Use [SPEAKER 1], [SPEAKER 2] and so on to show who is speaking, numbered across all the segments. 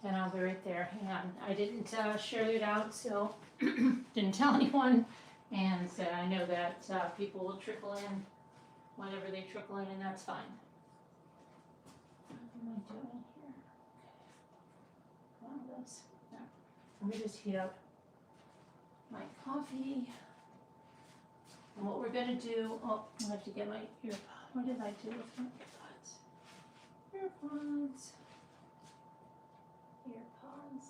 [SPEAKER 1] and I'll be right there. Hang on. I didn't share it out, so didn't tell anyone. And so I know that people will trickle in whenever they trickle in, and that's fine. What am I doing here? Okay. One of those. No. Let me just heat up my coffee. And what we're gonna do, oh, I have to get my earpods. What did I do with my earpods? Earpods. Earpods.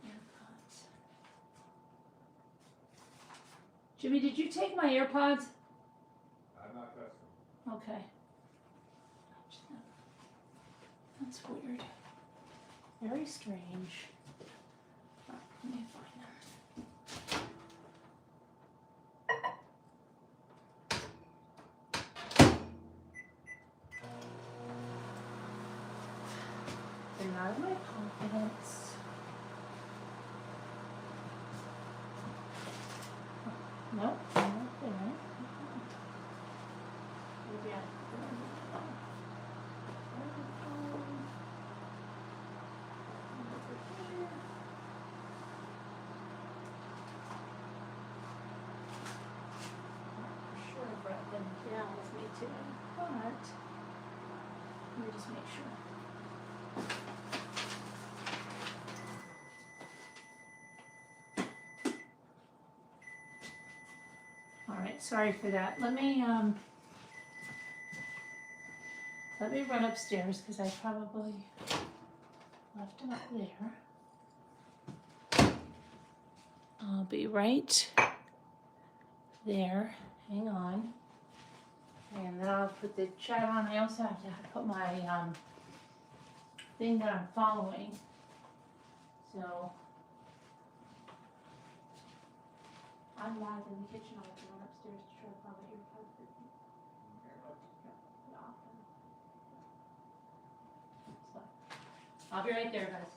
[SPEAKER 1] Earpods. Jimmy, did you take my earpods?
[SPEAKER 2] I'm not touching.
[SPEAKER 1] Okay. That's weird. Very strange. Oh, let me find them. They're not in my confidence. Nope, they're not there. Maybe I put them in the phone. Sure, I brought them down with me too, but let me just make sure. All right, sorry for that. Let me run upstairs because I probably left them up there. I'll be right there. Hang on. And then I'll put the chat on. I also have to put my thing that I'm following. So I'm live in the kitchen. I'll run upstairs to try to find my earpods. So I'll be right there, guys.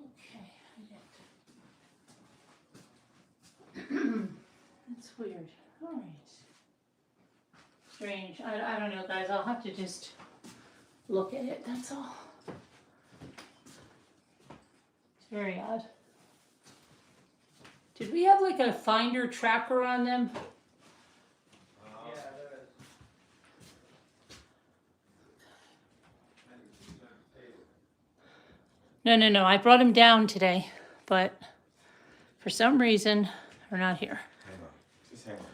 [SPEAKER 1] Okay, I did. That's weird. All right. Strange. I don't know, guys. I'll have to just look at it. That's all. It's very odd. Did we have like a finder tracker on them?
[SPEAKER 2] Yeah, there is.
[SPEAKER 1] No. I brought them down today, but for some reason they're not here.
[SPEAKER 2] Hang on. Just hang on.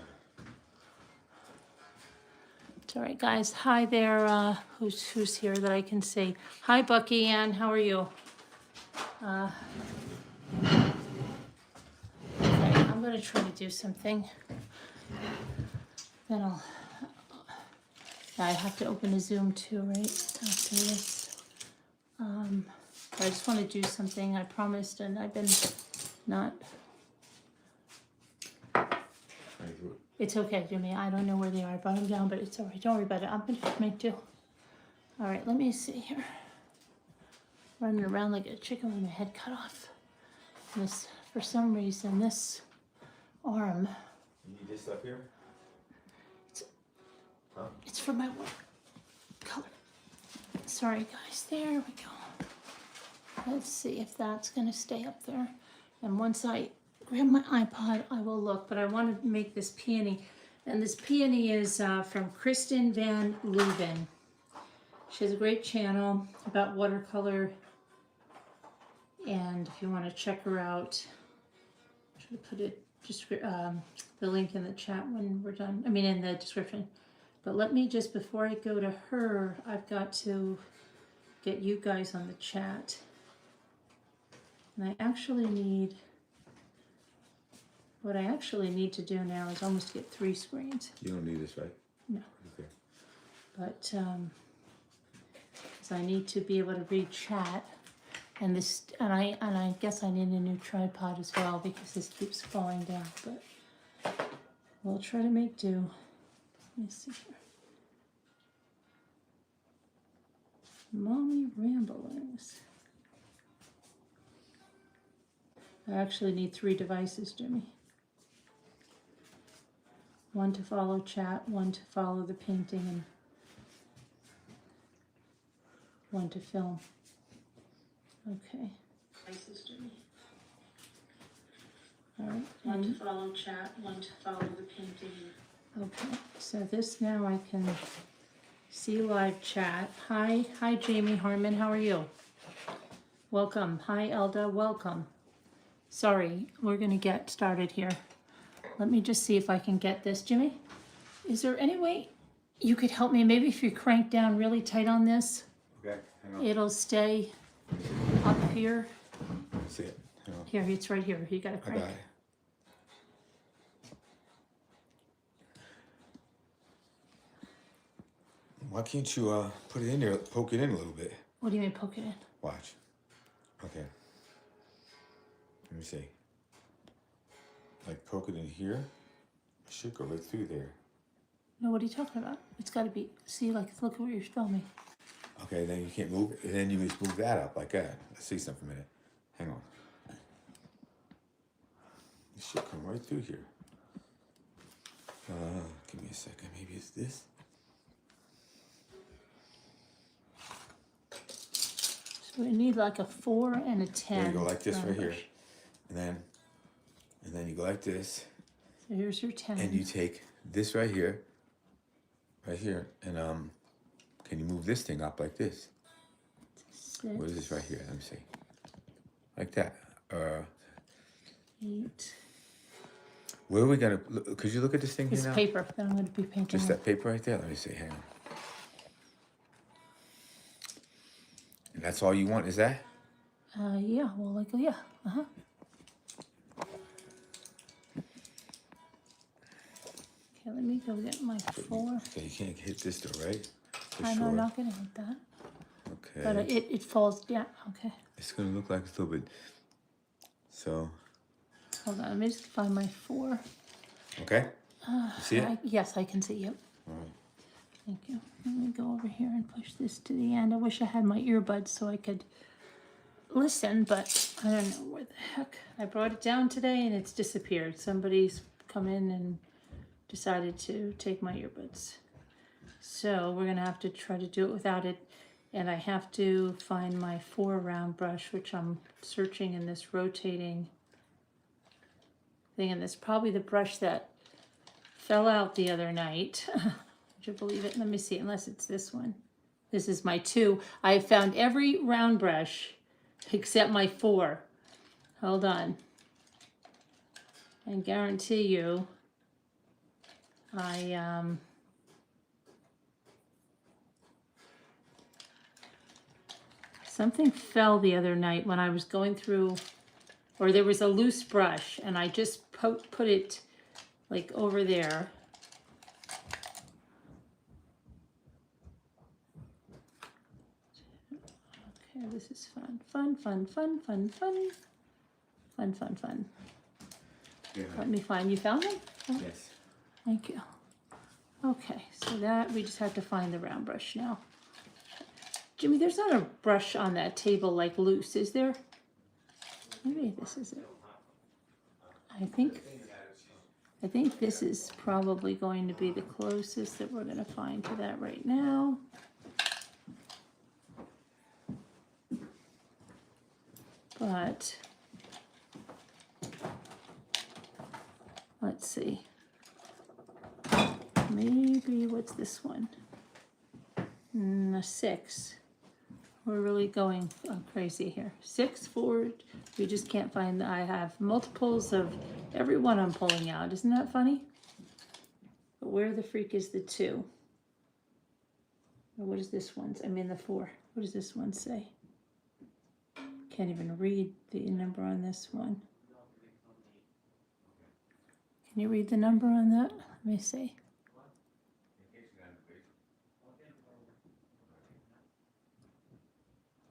[SPEAKER 1] It's all right, guys. Hi there. Who's here that I can see? Hi, Bucky Ann. How are you? Okay, I'm gonna try to do something. Then I have to open a Zoom too, right? After this. I just want to do something. I promised, and I've been not. It's okay, Jimmy. I don't know where they are. I brought them down, but it's all right. Don't worry about it. I'm gonna make do. All right, let me see here. Running around like a chicken with my head cut off. This, for some reason, this arm.
[SPEAKER 2] You need this up here?
[SPEAKER 1] It's for my work color. Sorry, guys. There we go. Let's see if that's gonna stay up there. And once I grab my iPod, I will look. But I want to make this peony. And this peony is from Kristen Van Leuven. She has a great channel about watercolor. And if you want to check her out, I'm trying to put it the link in the chat when we're done. I mean, in the description. But let me just, before I go to her, I've got to get you guys on the chat. And what I actually need to do now is almost get 3 screens.
[SPEAKER 2] You don't need this, right?
[SPEAKER 1] No.
[SPEAKER 2] Okay.
[SPEAKER 1] But, so I need to be able to read chat. And I guess I need a new tripod as well because this keeps falling down, but we'll try to make do. Let me see here. Mommy ramblings. I actually need 3 devices, Jimmy. 1 to follow chat, 1 to follow the painting, and 1 to film. Okay. Devices, Jimmy. All right. 1 to follow chat, 1 to follow the painting. Okay. So this now I can see live chat. Hi, Jamie Harmon. How are you? Welcome. Hi, Elda. Welcome. Sorry, we're gonna get started here. Let me just see if I can get this. Jimmy, is there any way you could help me? Maybe if you crank down really tight on this,
[SPEAKER 2] Okay, hang on.
[SPEAKER 1] it'll stay up here.
[SPEAKER 2] See it. Hang on.
[SPEAKER 1] Here, it's right here. You gotta
[SPEAKER 2] I
[SPEAKER 1] crank.
[SPEAKER 2] got it. Why can't you put it in there, poke it in a little bit?
[SPEAKER 1] What do you mean poke it in?
[SPEAKER 2] Watch. Okay. Let me see. Like poke it in here. It should go right through there.
[SPEAKER 1] No, what are you talking about? It's gotta be, see, like, look at what you're filming.
[SPEAKER 2] Okay, then you can't move it. And then you just move that up like that. Let's see something for a minute. Hang on. It should come right through here. Give me a second. Maybe it's this.
[SPEAKER 1] So we need like a 4 and a 10.
[SPEAKER 2] There you go, like this
[SPEAKER 1] round
[SPEAKER 2] right here.
[SPEAKER 1] brush.
[SPEAKER 2] And then you go like this.
[SPEAKER 1] So here's your 10.
[SPEAKER 2] And you take this right here, and can you move this thing up like this?
[SPEAKER 1] 6,
[SPEAKER 2] What is this right here? Let me see. Like that.
[SPEAKER 1] 8.
[SPEAKER 2] Where are we gonna? Could you look at this thing
[SPEAKER 1] It's
[SPEAKER 2] here now?
[SPEAKER 1] paper that I'm gonna be painting
[SPEAKER 2] Just
[SPEAKER 1] with.
[SPEAKER 2] that paper right there. Let me see. Hang on. And that's all you want? Is that?
[SPEAKER 1] Yeah, well, like, yeah, uh-huh. Okay, let me go get my 4.
[SPEAKER 2] So you can't hit this though, right? For
[SPEAKER 1] I'm
[SPEAKER 2] sure.
[SPEAKER 1] not gonna hit that.
[SPEAKER 2] Okay.
[SPEAKER 1] But it falls down, okay.
[SPEAKER 2] It's gonna look like a little bit. So.
[SPEAKER 1] Hold on, let me just find my 4.
[SPEAKER 2] Okay. You see it?
[SPEAKER 1] Yes, I can see, yep.
[SPEAKER 2] All right.
[SPEAKER 1] Thank you. Let me go over here and push this to the end. I wish I had my earbuds so I could listen, but I don't know where the heck. I brought it down today and it's disappeared. Somebody's come in and decided to take my earbuds. So we're gonna have to try to do it without it. And I have to find my 4 round brush, which I'm searching in this rotating thing. And that's probably the brush that fell out the other night. Would you believe it? Let me see, unless it's this one. This is my 2. I found every round brush except my 4. Hold on. I guarantee you, something fell the other night when I was going through, or there was a loose brush, and I just put it like over there. Okay, this is fun. Fun.
[SPEAKER 2] Yeah.
[SPEAKER 1] Let me find, you found them? Oh,
[SPEAKER 2] Yes.
[SPEAKER 1] thank you. Okay, so that, we just have to find the round brush now. Jimmy, there's not a brush on that table like loose, is there? Maybe this is it. I think this is probably going to be the closest that we're going to find to that right now. But let's see. maybe, what's this one? A 6. We're really going crazy here. 6, 4, we just can't find, I have multiples of every one I'm pulling out. Isn't that funny? But where the freak is the 2? Or what is this one? I mean the 4. What does this one say? Can't even read the number on this one. Can you read the number on that? Let me see.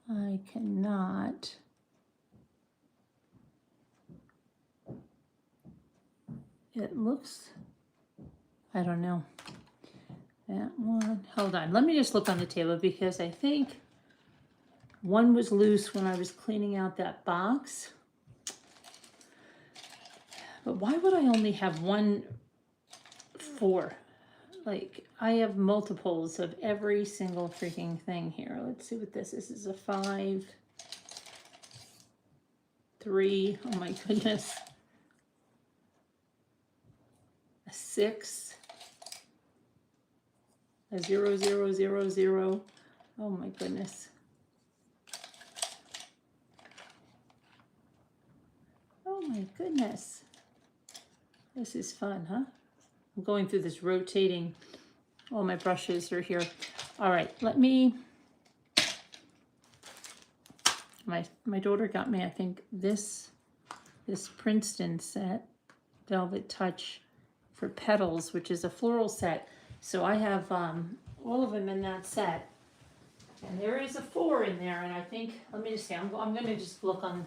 [SPEAKER 1] I cannot. It looks, I don't know. That one, hold on. Let me just look on the table because I think one was loose when I was cleaning out that box. But why would I only have 1 4? Like, I have multiples of every single freaking thing here. Let's see what this is. This is a 5, 3, oh my goodness. A 6, a 0, 0, 0, 0. Oh my goodness. Oh my goodness. This is fun, huh? I'm going through this rotating, all my brushes are here. All right, let me, my daughter got me, I think, this Princeton set, Velvet Touch for Petals, which is a floral set. So I have all of them in that set. And there is a 4 in there, and I think, let me just see, I'm going to just look on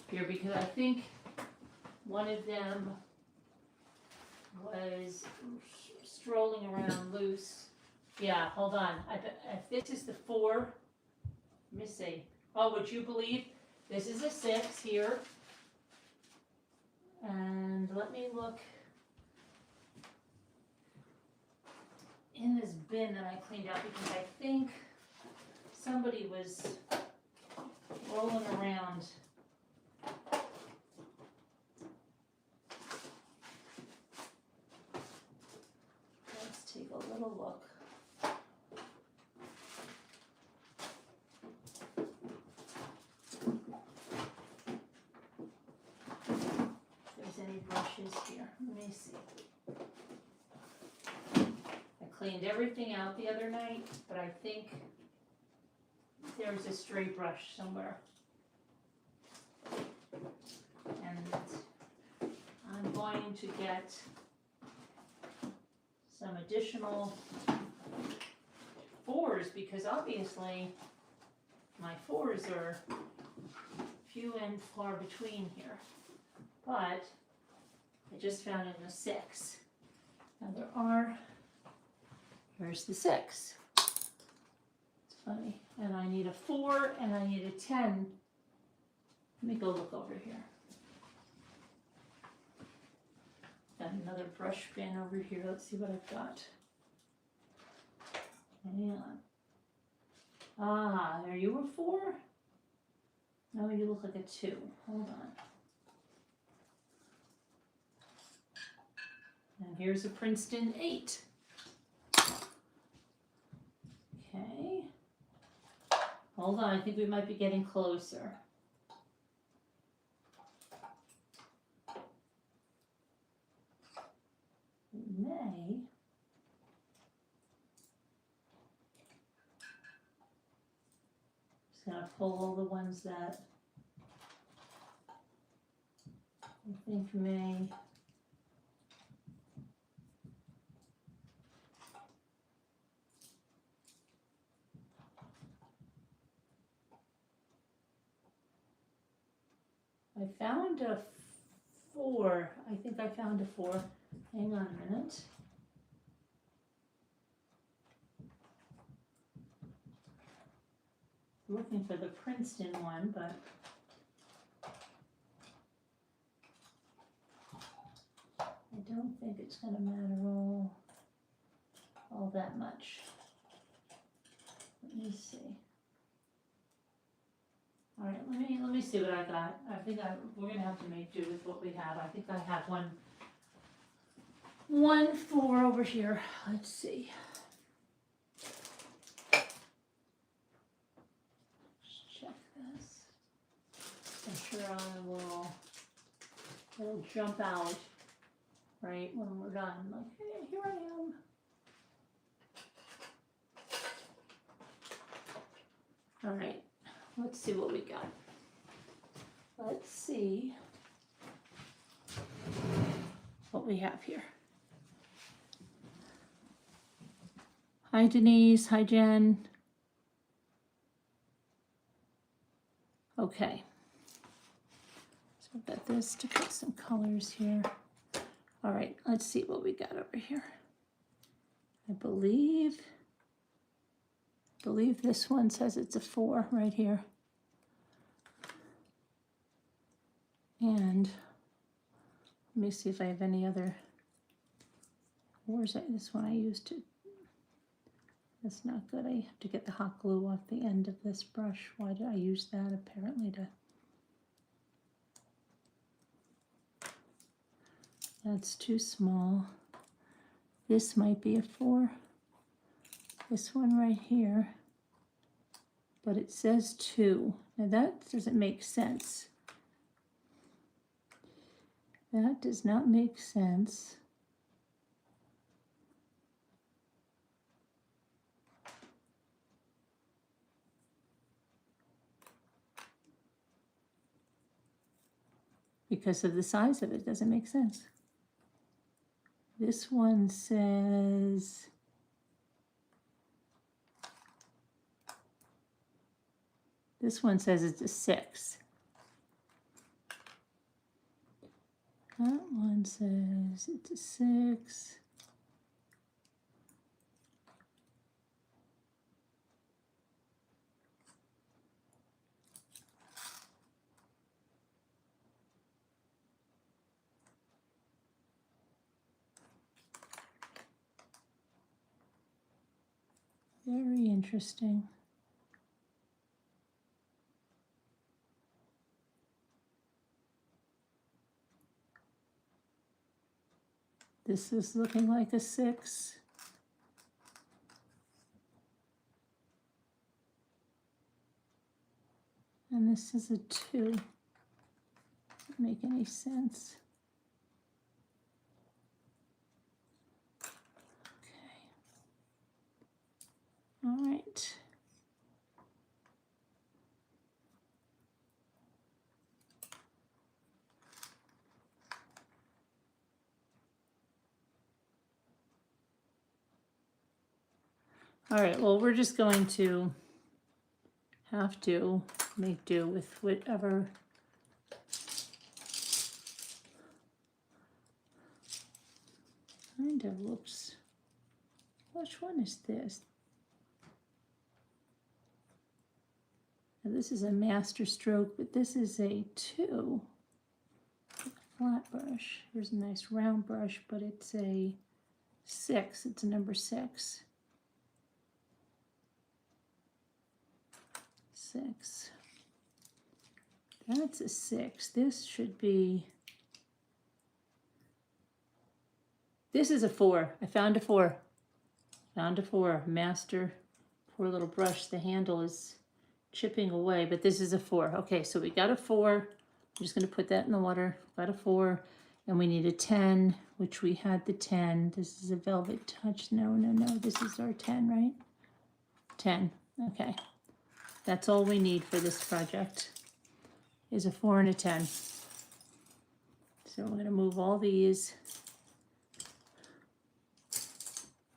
[SPEAKER 1] here because I think one of them was strolling around loose. Yeah, hold on. If this is the 4, let me see. Oh, would you believe this is a 6 here? And let me look in this bin that I cleaned out because I think somebody was rolling around. Let's take a little look. If there's any brushes here, let me see. I cleaned everything out the other night, but I think there's a stray brush somewhere. And I'm going to get some additional 4s because obviously my 4s are few and far between here. But I just found it in a 6. Now there are, here's the 6. It's funny. And I need a 4 and I need a 10. Let me go look over here. Got another brush bin over here. Let's see what I've got. Hang on. Ah, are you a 4? No, you look like a 2. Hold on. And here's a Princeton 8. Okay. Hold on, I think we might be getting closer. We may. Just gonna pull all the ones that I think may. I found a 4. I think I found a 4. Hang on a minute. Looking for the Princeton one, but I don't think it's going to matter all that much. Let me see. All right, let me see what I got. I think we're gonna have to make do with what we have. I think I have one 1 4 over here. Let's see. Let's check this. I'm sure it'll jump out right when we're done. Like, hey, here I am. All right, let's see what we got. Let's see what we have here. Hi, Denise. Hi, Jen. Okay. So I've got this to put some colors here. All right, let's see what we got over here. I believe this one says it's a 4 right here. And let me see if I have any other. Where's that? This one I used to. That's not good. I have to get the hot glue off the end of this brush. Why did I use that? Apparently to. That's too small. This might be a 4. This one right here. But it says 2. Now that doesn't make sense. That does not make sense. Because of the size of it, it doesn't make sense. This one says it's a 6. That one says it's a 6. Very interesting. This is looking like a 6. And this is a 2. Doesn't make any sense. Okay. All right. All right, well, we're just going to have to make do with whatever kind of looks. Which one is this? Now, this is a master stroke, but this is a 2. Flat brush. Here's a nice round brush, but it's a 6. It's a number 6. 6. That's a 6. This should be. This is a 4. I found a 4. Found a 4. Master. Poor little brush. The handle is chipping away, but this is a 4. Okay, so we got a 4. I'm just going to put that in the water. Got a 4. And we need a 10, which we had the 10. This is a Velvet Touch. No. This is our 10, right? 10. Okay. That's all we need for this project is a 4 and a 10. So I'm going to move all these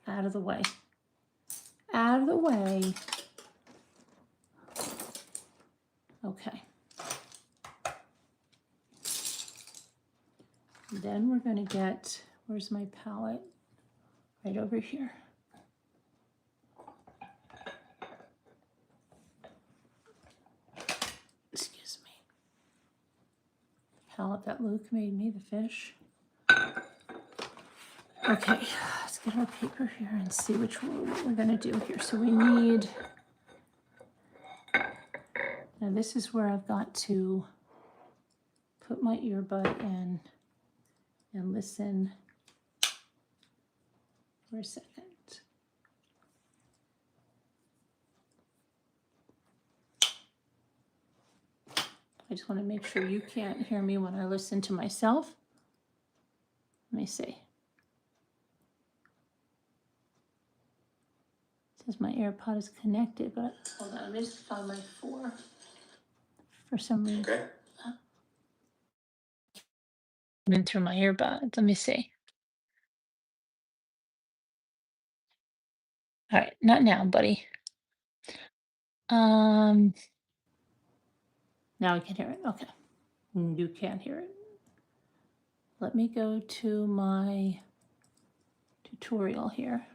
[SPEAKER 1] out of the way. Out of the way. Okay. Then we're going to get, where's my palette? Right over here. Excuse me. Palette that Luke made me, the fish. Okay, let's get our paper here and see what we're going to do here. So we need, now this is where I've got to put my earbud in and listen for a second. I just want to make sure you can't hear me when I listen to myself. Let me see. It says my AirPod is connected, but hold on, I just found my 4 for some reason.
[SPEAKER 2] Okay.
[SPEAKER 1] I'm in through my earbuds. Let me see. All right, not now, buddy. Now I can hear it. Okay. You can't hear it. Let me go to my tutorial here.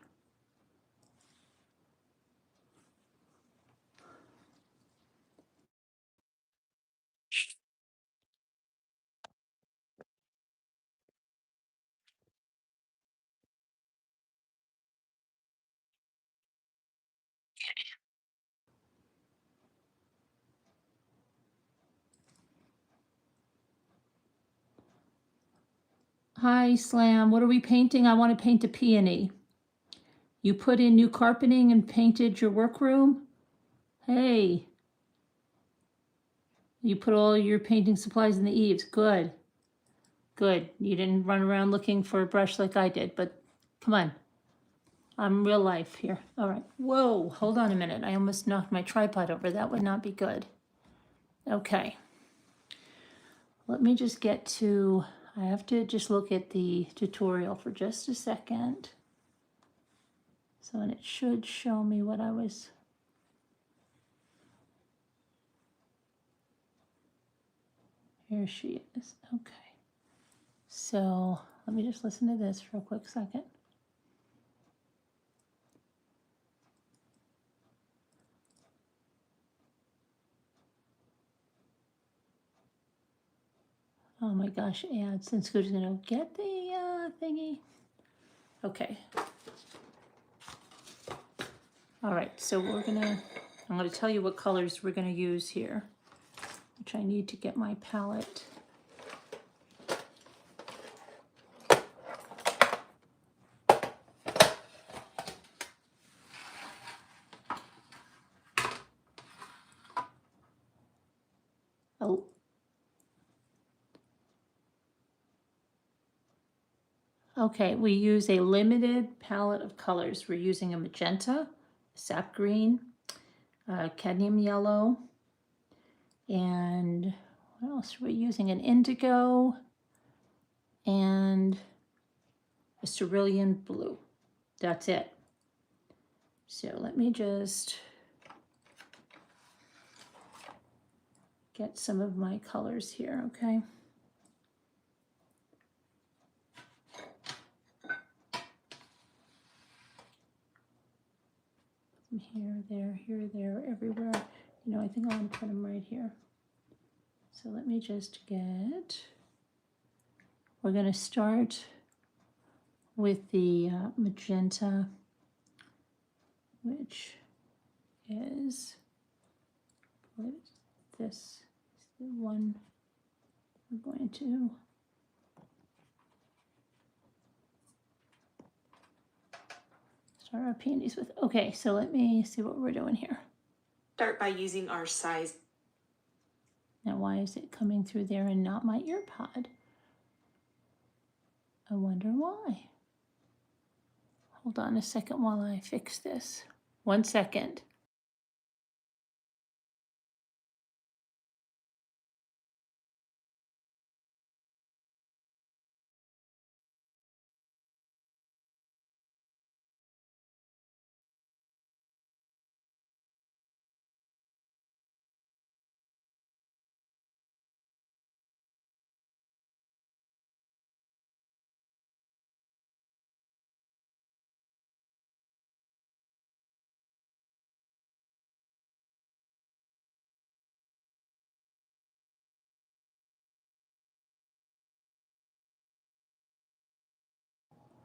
[SPEAKER 1] Hi, Slam. What are we painting? I want to paint a peony. You put in new carpeting and painted your workroom? Hey. You put all your painting supplies in the eaves. Good. Good. You didn't run around looking for a brush like I did, but come on. I'm real life here. All right. Whoa, hold on a minute. I almost knocked my tripod over. That would not be good. Okay. Let me just get to, I have to just look at the tutorial for just a second. So, and it should show me what I was. Here she is. Okay. So let me just listen to this for a quick second. Oh my gosh, ads. And Scooter's gonna get the thingy. Okay. All right, so I'm gonna tell you what colors we're gonna use here, which I need to get my palette. Oh. Okay, we use a limited palette of colors. We're using a magenta, sap green, cadmium yellow, and what else are we using? An indigo and a cerulean blue. That's it. So let me just get some of my colors here, okay? Here, there, everywhere. You know, I think I want to put them right here. So let me just we're going to start with the magenta, which is, what is this? Is the one we're going to start our peonies with. Okay, so let me see what we're doing here.
[SPEAKER 3] Start by using our size.
[SPEAKER 1] Now, why is it coming through there and not my ear pod? I wonder why. Hold on a second while I fix this. 1 second.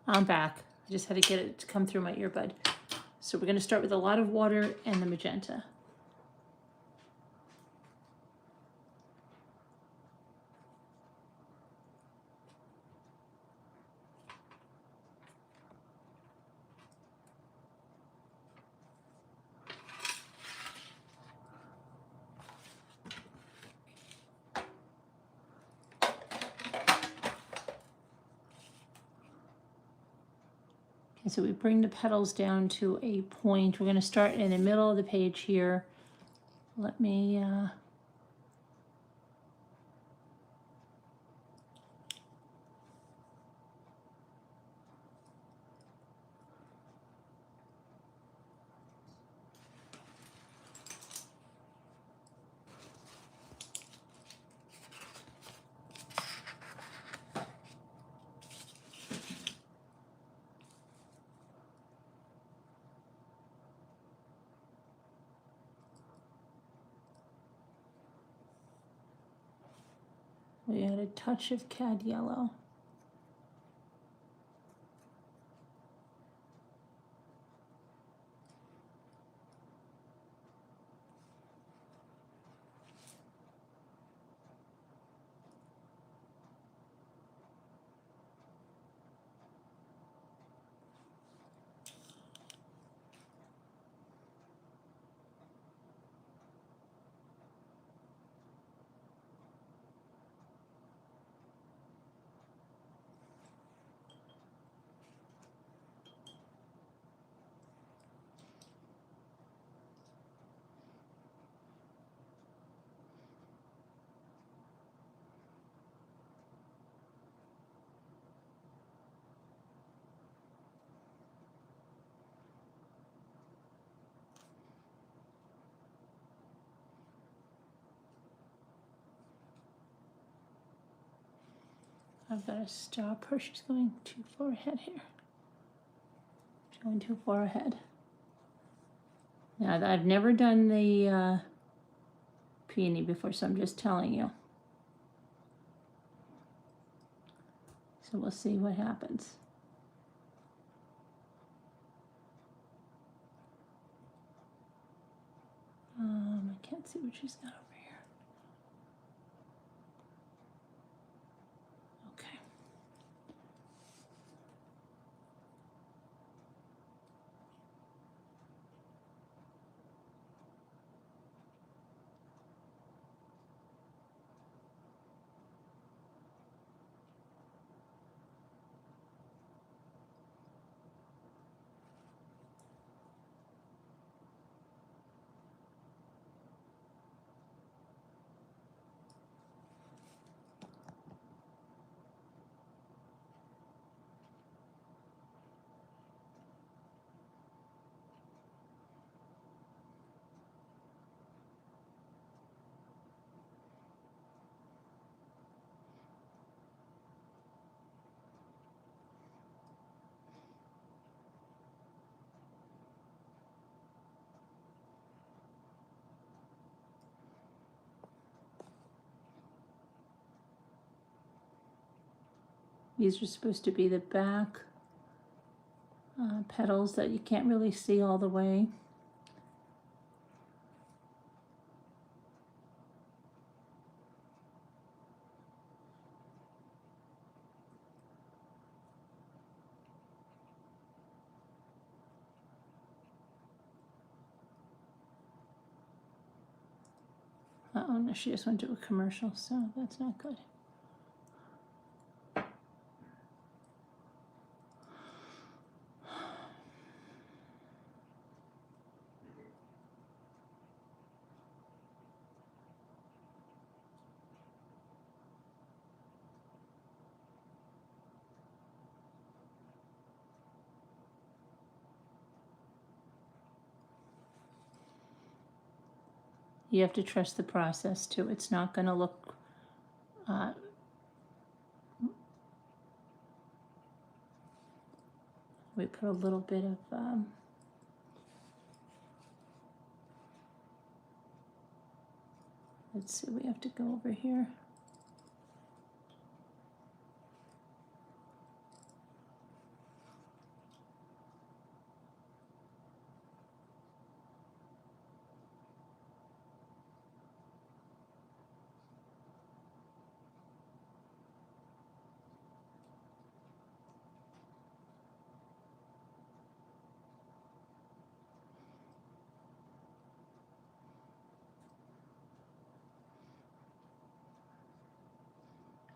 [SPEAKER 1] I'm back. I just had to get it to come through my earbud. So we're going to start with a lot of water and the magenta. Okay, so we bring the petals down to a point. We're going to start in the middle of the page here. Let me we add a touch of cad yellow. I've got to stop her. She's going too far ahead here. She's going too far ahead. Now, I've never done the peony before, so I'm just telling you. So we'll see what happens. I can't see what she's got over here. Okay. These are supposed to be the back petals that you can't really see all the way. Uh-oh, no, she just went to a commercial, so that's not good. You have to trust the process too. It's not going to look we put a little bit of let's see, we have to go over here.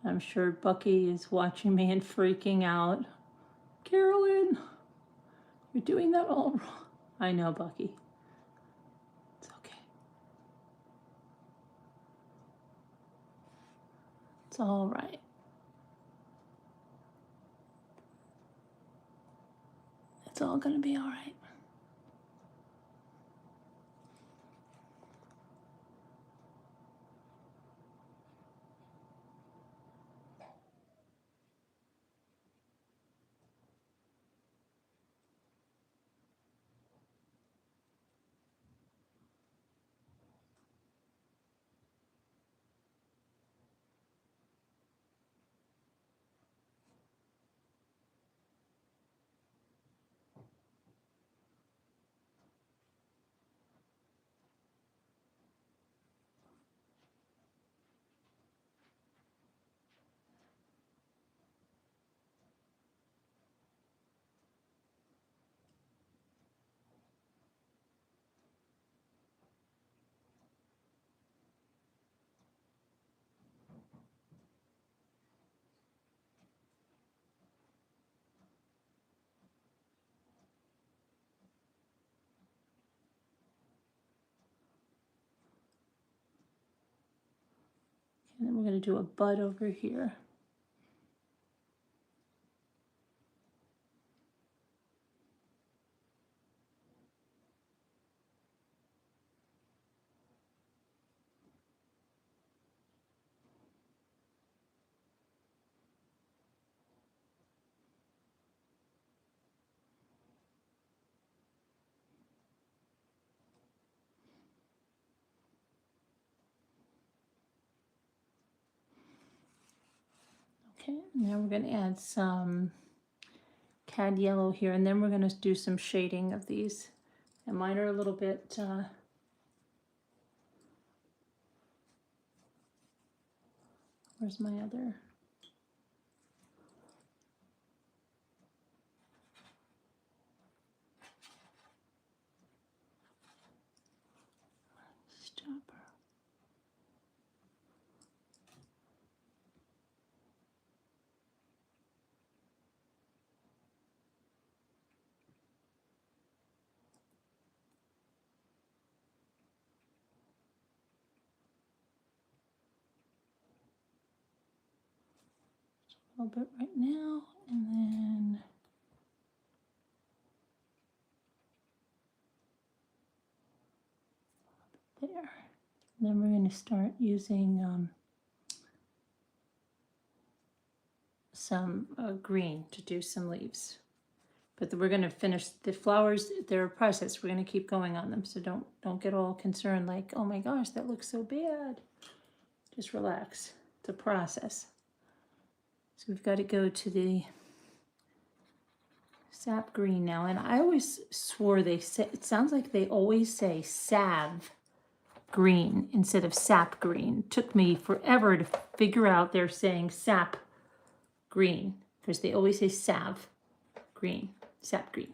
[SPEAKER 1] I'm sure Bucky is watching me and freaking out. Carolyn, You're doing that all wrong. I know, Bucky. It's okay. It's all right. It's all gonna be all right. And then we're gonna do a bud over here. Okay, now we're gonna add some cad yellow here, and then we're gonna do some shading of these. And mine are a little bit, where's my other? Stopper. A little bit right now, and then there. And then we're going to start using some green to do some leaves. But we're going to finish the flowers. They're a process. We're going to keep going on them. So don't get all concerned like, oh my gosh, that looks so bad. Just relax. It's a process. So we've got to go to the sap green now. And I always swore they say, it sounds like they always say salve green instead of sap green. It took me forever to figure out they're saying sap green because they always say salve green, sap green.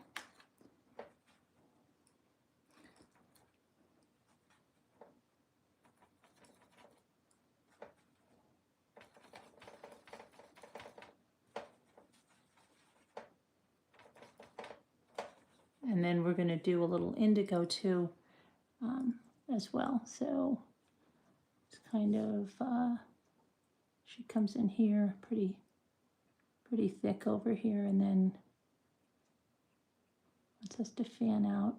[SPEAKER 1] And then we're going to do a little indigo too as well. So it's kind of, she comes in here pretty thick over here, and then wants us to fan out.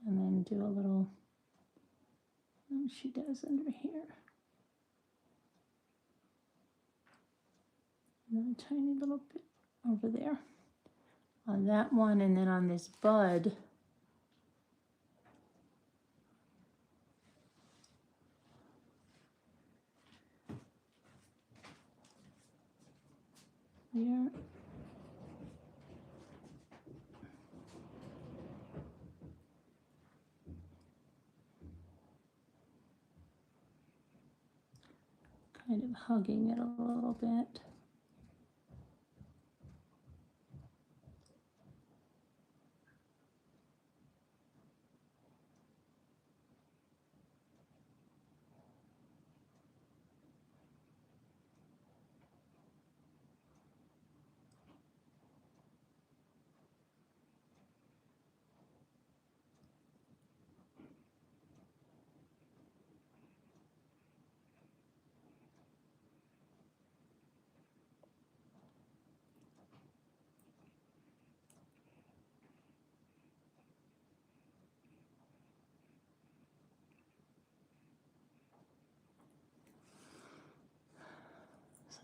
[SPEAKER 1] And then do a little, she does under here. And a tiny little bit over there on that one, and then on this bud, here. Kind of hugging it a little bit.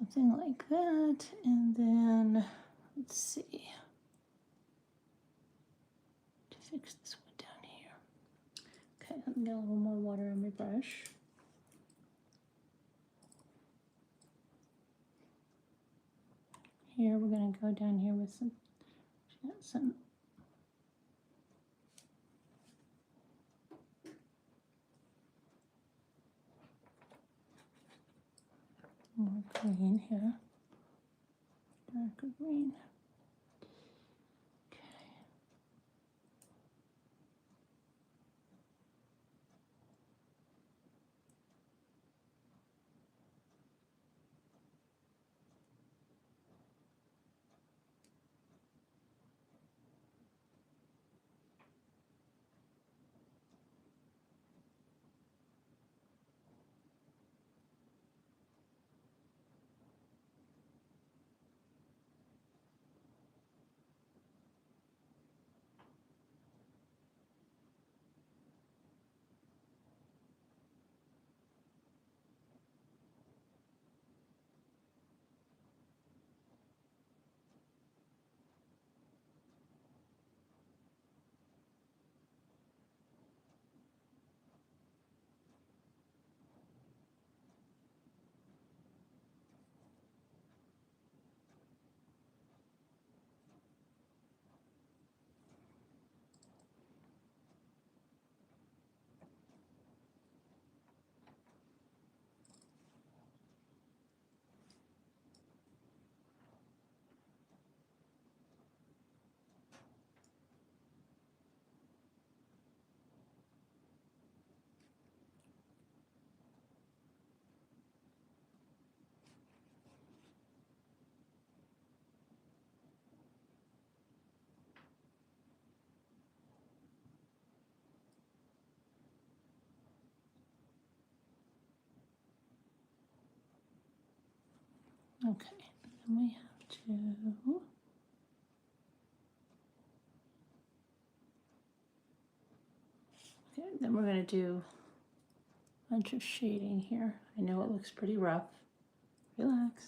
[SPEAKER 1] something like that, and then let's see, to fix this one down here. Okay, let me get a little more water on my brush. Here we're going to go down here with some more green here, darker green. Okay. Okay, then we have to then we're going to do a bunch of shading here. I know it looks pretty rough. Relax.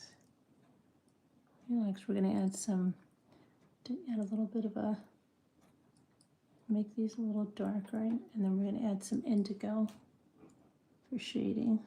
[SPEAKER 1] Relax. We're going to add a little bit of a, make these a little darker, and then we're going to add some indigo for shading.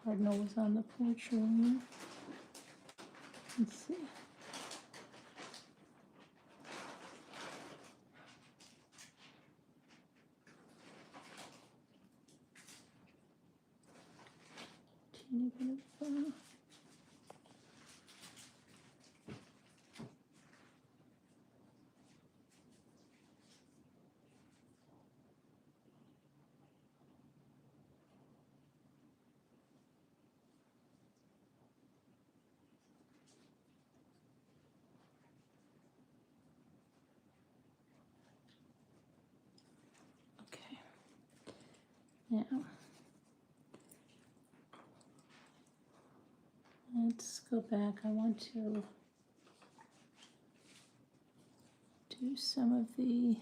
[SPEAKER 1] Cardinal was on the porch earlier. Let's see. Teeny bit of okay. Now let's go back. I want to do some of the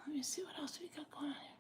[SPEAKER 1] Let me see what else we got going on here.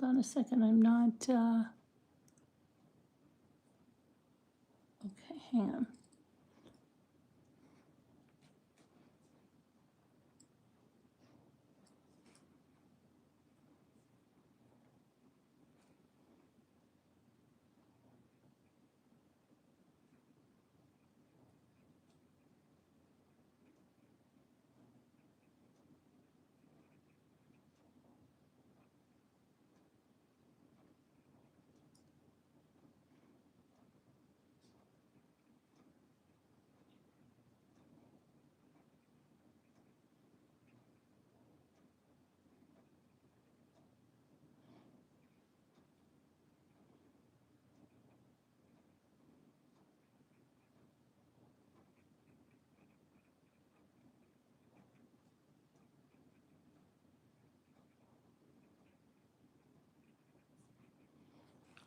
[SPEAKER 1] Hold on a second, I'm not, okay, hang on.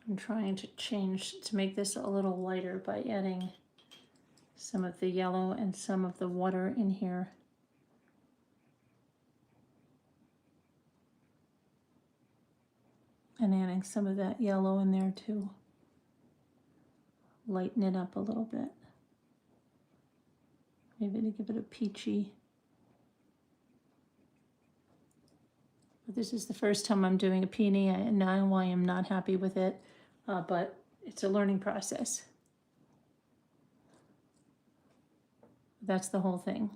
[SPEAKER 1] I'm trying to change, to make this a little lighter by adding some of the yellow and some of the water in here. And adding some of that yellow in there to lighten it up a little bit. Maybe to give it a peachy. But this is the first time I'm doing a peony. I know I am not happy with it, but it's a learning process. That's the whole thing.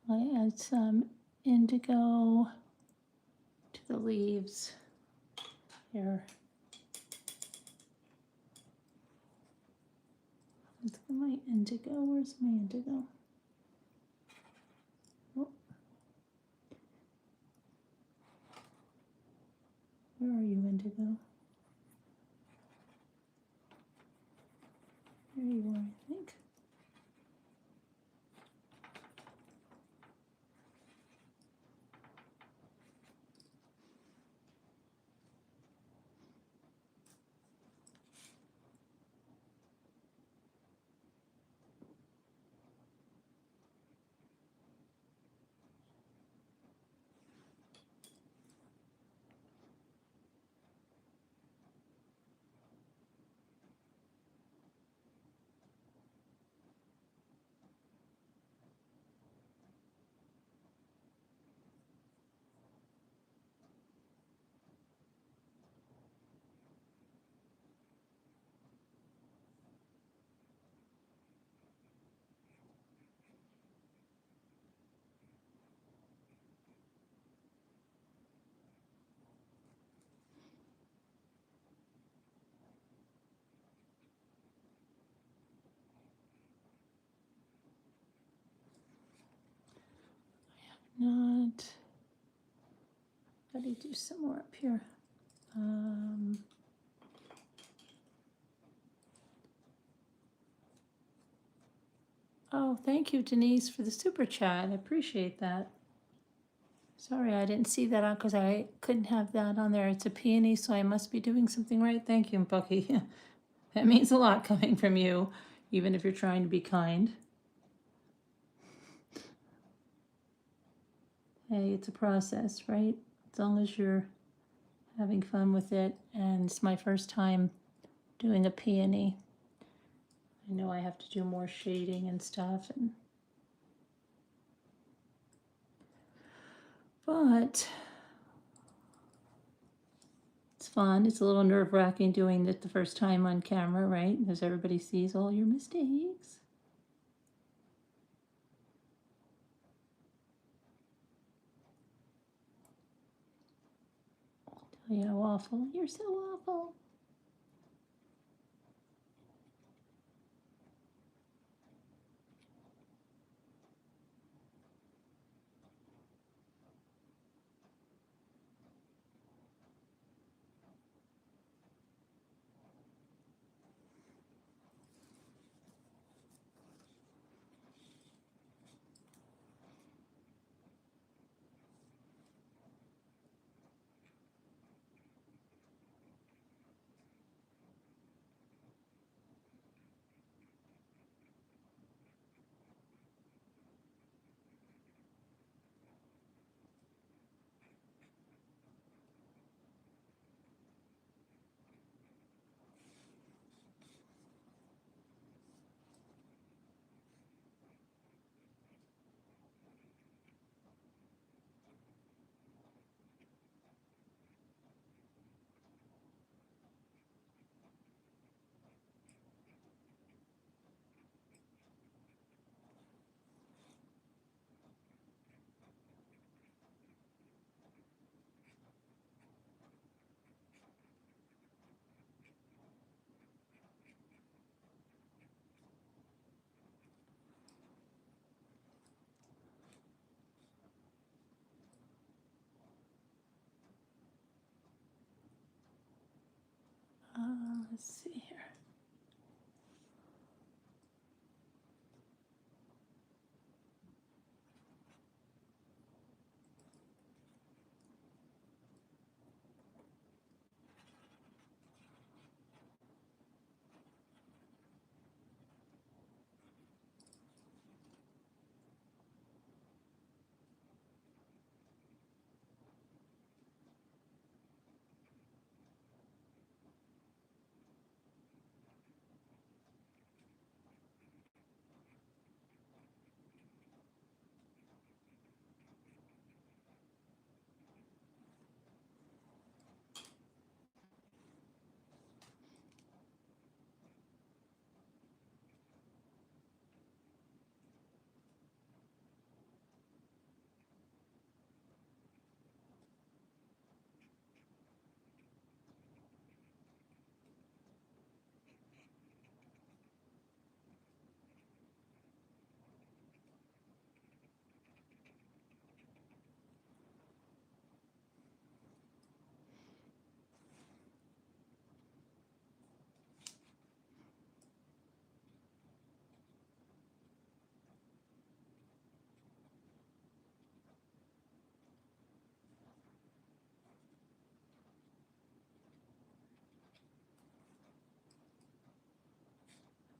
[SPEAKER 1] I add some indigo to the leaves here. Let's get my indigo. Where's my indigo? Oh. Where are you, indigo? There you are, I think. How do you do some more up here? Oh, thank you, Denise, for the super chat. I appreciate that. Sorry, I didn't see that on because I couldn't have that on there. It's a peony, so I must be doing something right. Thank you, Bucky. That means a lot coming from you, even if you're trying to be kind. Hey, it's a process, right? As long as you're having fun with it. And it's my first time doing a peony. I know I have to do more shading and stuff, but it's fun. It's a little nerve-wracking doing it the first time on camera, right? Because everybody sees all your mistakes. Tell you how awful. You're so awful. Let's see here.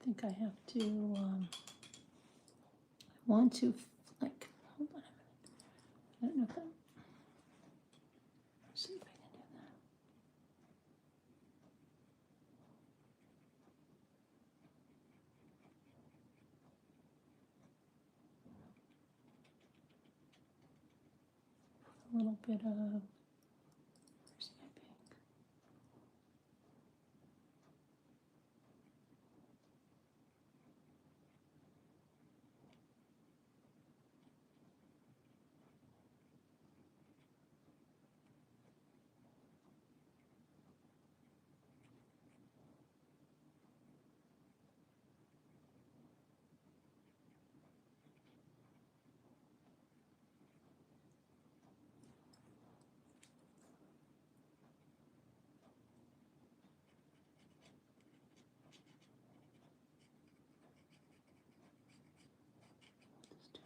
[SPEAKER 1] I think I have to, I want to, like, hold on a minute. I don't know if I'm, see if I can do that. A little bit of, where's my pink?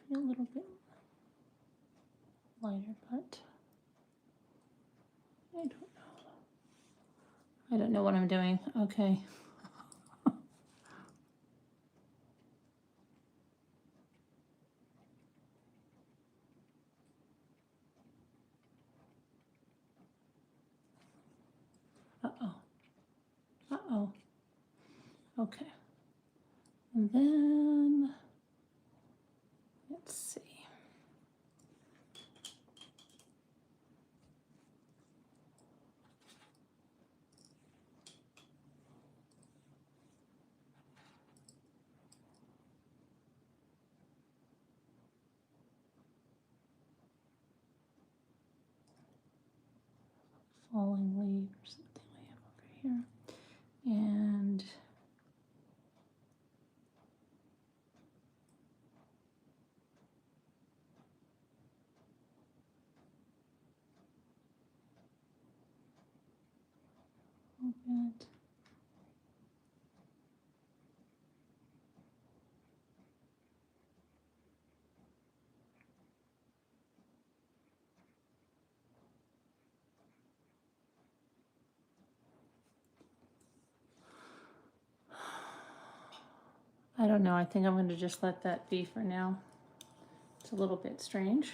[SPEAKER 1] be a little bit lighter, but I don't know. I don't know what I'm doing. Okay. Uh-oh. Uh-oh. Okay. And then, let's see. Falling leaf or something I have over here. And a little bit. I don't know. I think I'm going to just let that be for now. It's a little bit strange.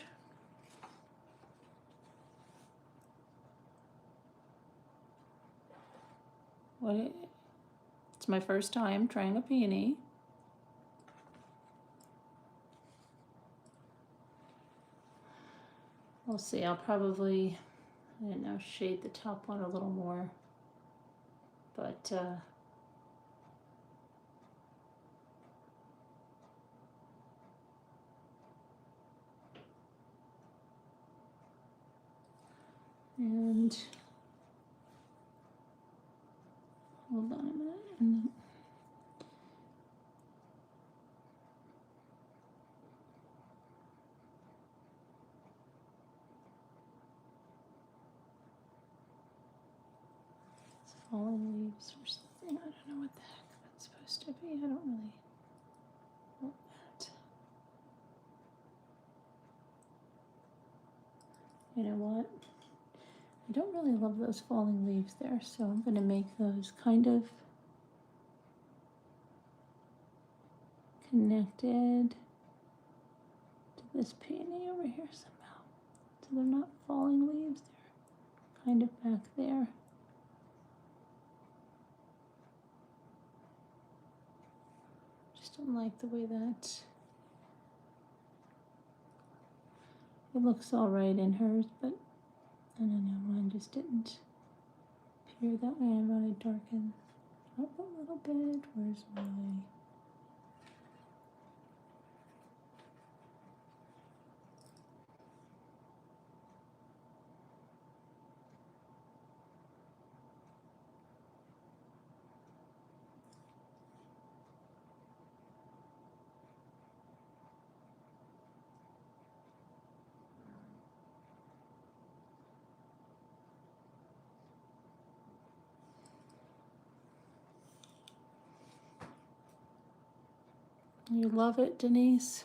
[SPEAKER 1] It's my first time trying a peony. We'll see. I'll probably, I don't know, shade the top one a little more. But and hold on a minute. And it's fallen leaves or something. I don't know what the heck that's supposed to be. I don't really want that. You know what? I don't really love those falling leaves there, so I'm going to make those kind of connected to this peony over here somehow. So they're not falling leaves, they're kind of back there. Just don't like the way that it looks all right in hers, but I don't know, mine just didn't appear that way. I want to darken up a little bit. Where's my... You love it, Denise?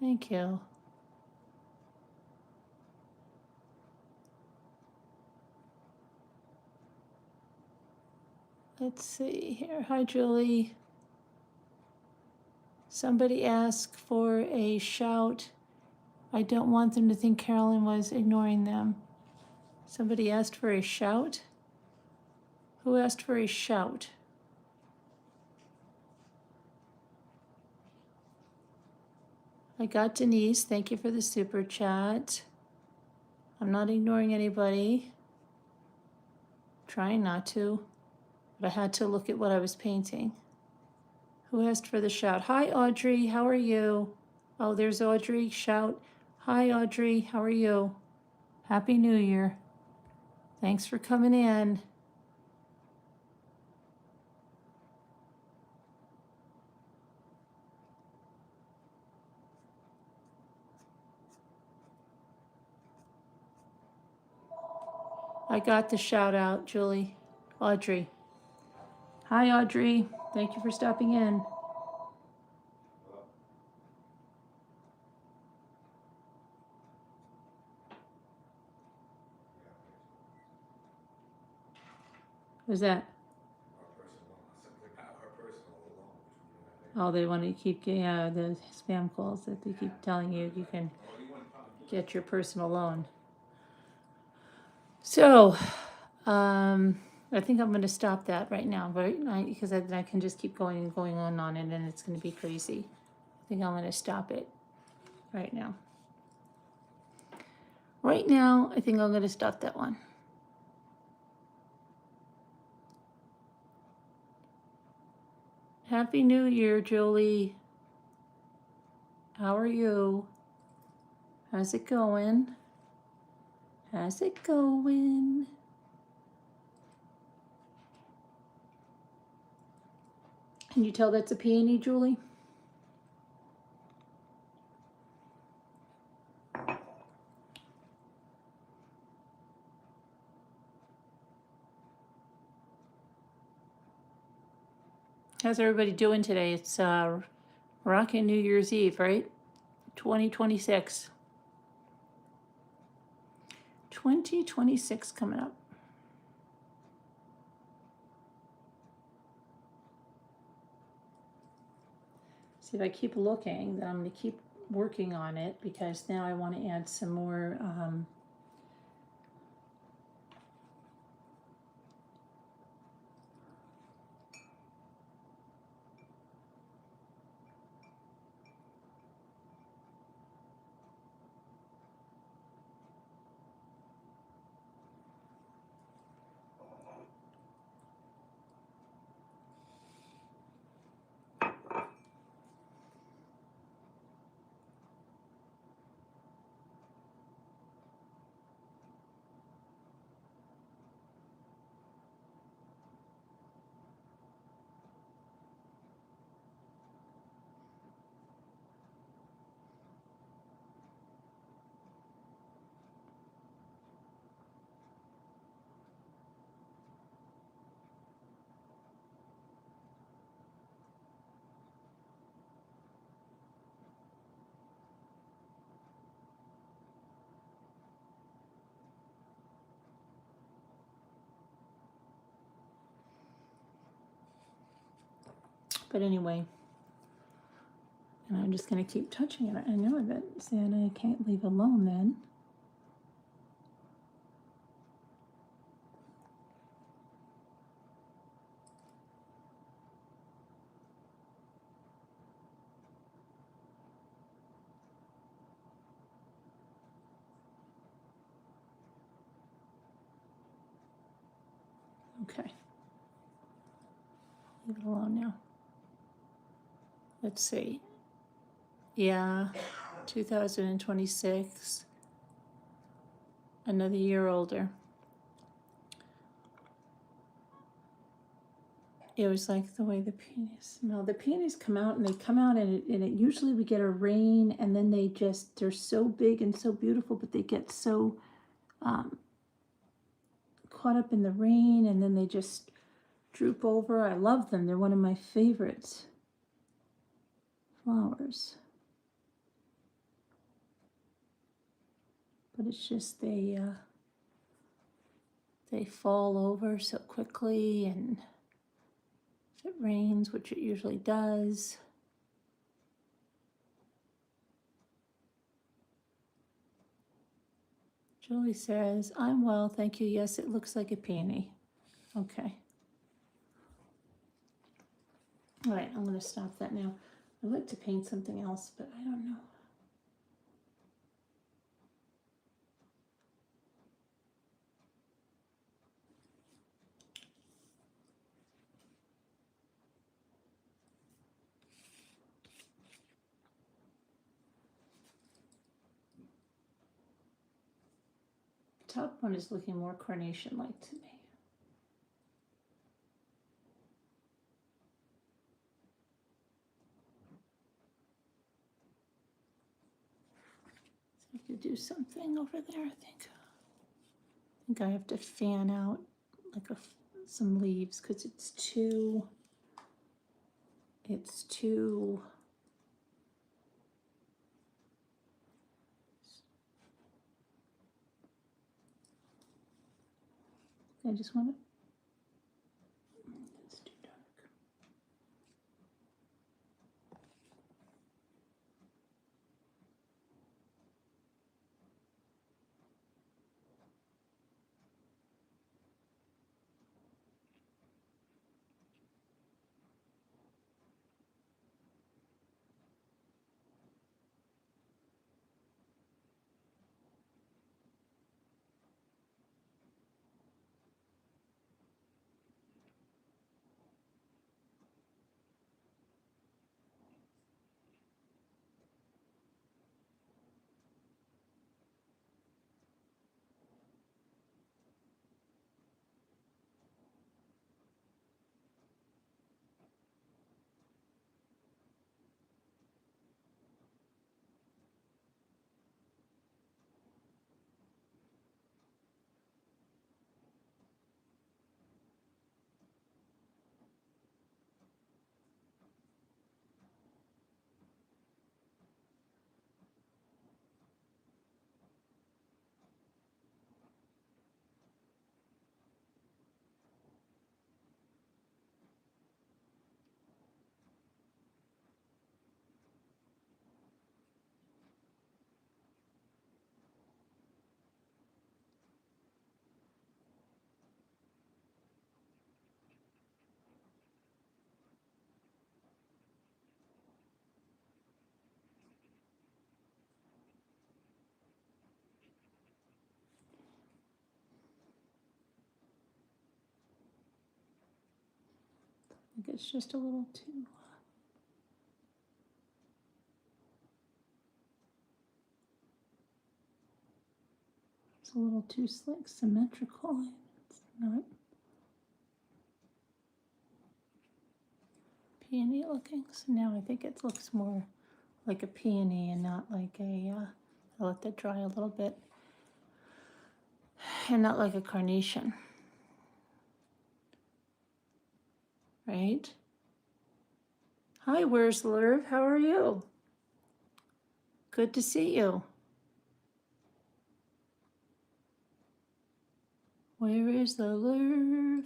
[SPEAKER 1] Thank you. Let's see here. Hi, Julie. Somebody asked for a shout. I don't want them to think Carolyn was ignoring them. Somebody asked for a shout? Who asked for a shout? I got Denise. Thank you for the super chat. I'm not ignoring anybody. Trying not to, but I had to look at what I was painting. Who asked for the shout? Hi, Audrey. How are you? Oh, there's Audrey. Shout. Hi, Audrey. How are you? Happy New Year. Thanks for coming in. I got the shout out, Julie. Audrey. Hi, Audrey. Thank you for stopping in. Was that? Oh, they want to keep getting the spam calls that they keep telling you you can get your personal loan. So, I think I'm going to stop that right now, right? Because I can just keep going and going on it, and it's going to be crazy. I think I'm going to stop it right now. Right now, I think I'm going to stop that one. Happy New Year, Julie. How are you? How's it going? How's it going? Can you tell that's a peony, Julie? How's everybody doing today? It's rockin' New Year's Eve, right? 2026. 2026 coming up. See, if I keep looking, then I'm going to keep working on it because now I want to add some more but anyway, and I'm just going to keep touching it. I know that Santa can't leave alone then. Okay. Leave it alone now. Let's see. Yeah, 2026. Another year older. It was like the way the peonies smell. The peonies come out and they come out and it usually we get a rain and then they're so big and so beautiful, but they get so caught up in the rain and then they just droop over. I love them. They're one of my favorites. Flowers. But it's just they fall over so quickly, and if it rains, which it usually does. Julie says, I'm well, thank you. Yes, it looks like a peony. Okay. All right, I'm going to stop that now. I'd like to paint something else, but I don't know. The top one is looking more carnation-like to me. I have to do something over there, I think. I think I have to fan out like some leaves because it's too I just want to I think it's just a little too. It's a little too slick, symmetrical. It's not peony looking. So now I think it looks more like a peony and not like a. I'll let that dry a little bit, and not like a carnation. Right? Hi, where's Lerv? How are you? Good to see you. Where is the Lerv?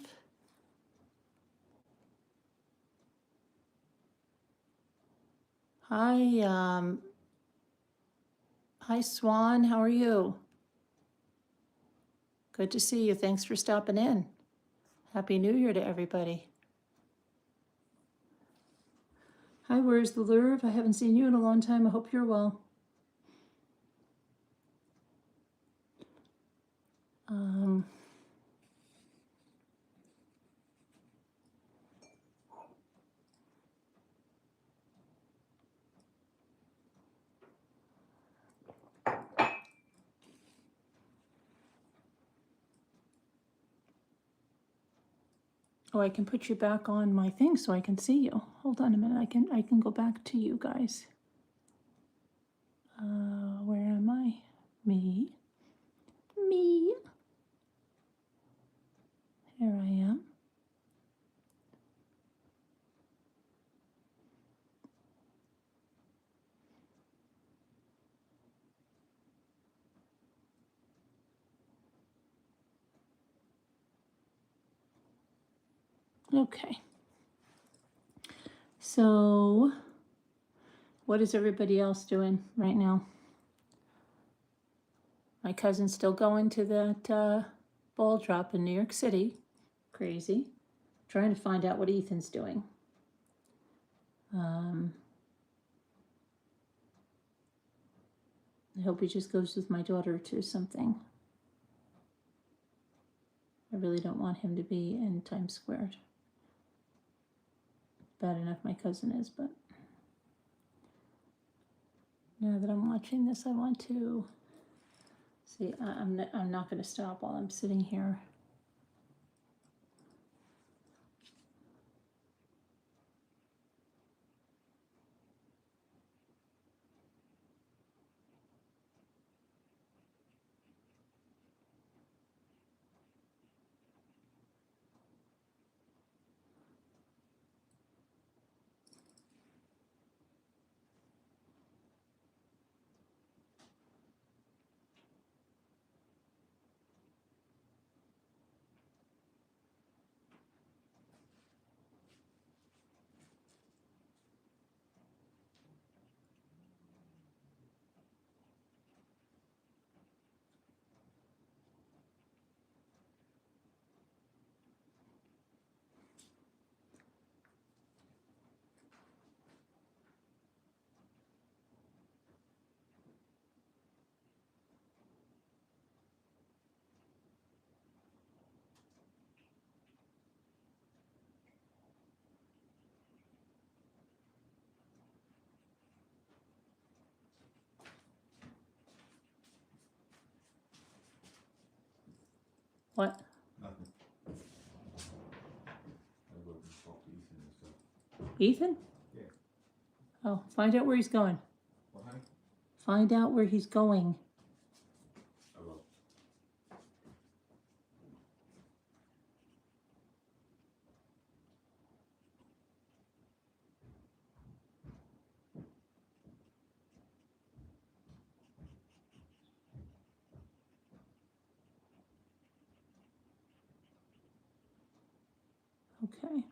[SPEAKER 1] Hi, hi Swan, how are you? Good to see you. Thanks for stopping in. Happy New Year to everybody. Hi, where's the Lerv? I haven't seen you in a long time. I hope you're well. Oh, I can put you back on my thing so I can see you. Hold on a minute. I can go back to you guys. Where am I? Me. Here I am. Okay. So, what is everybody else doing right now? My cousin's still going to that ball drop in New York City. Crazy. Trying to find out what Ethan's doing. I hope he just goes with my daughter to something. I really don't want him to be in Times Square. Bad enough my cousin is, but now that I'm watching this, I want to see. I'm not going to stop while I'm sitting here. What?
[SPEAKER 2] Nothing. I go and talk to Ethan and stuff.
[SPEAKER 1] Ethan?
[SPEAKER 2] Yeah.
[SPEAKER 1] Oh, find out where he's going.
[SPEAKER 2] What, honey?
[SPEAKER 1] Find out where he's going.
[SPEAKER 2] I will.
[SPEAKER 1] Okay.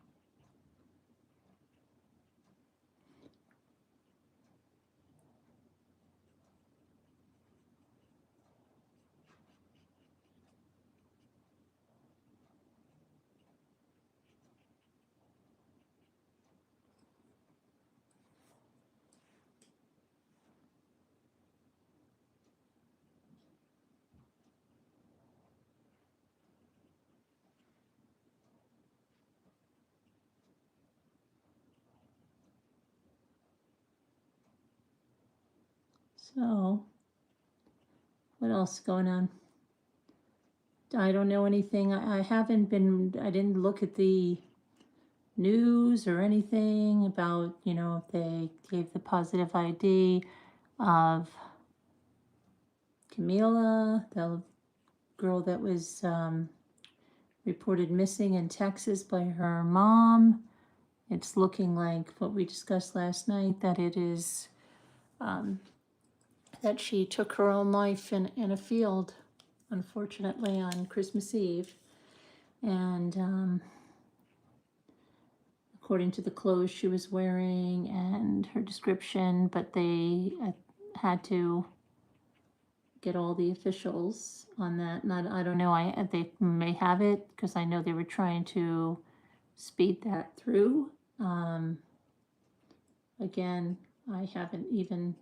[SPEAKER 1] So, what else is going on? I don't know anything. I didn't look at the news or anything about, if they gave the positive ID of Camila, the girl that was reported missing in Texas by her mom. It's looking like what we discussed last night, that it is, that she took her own life in a field, unfortunately, on Christmas Eve. And according to the clothes she was wearing and her description, but they had to get all the officials on that. And I don't know, they may have it, because I know they were trying to speed that through. Again, I haven't even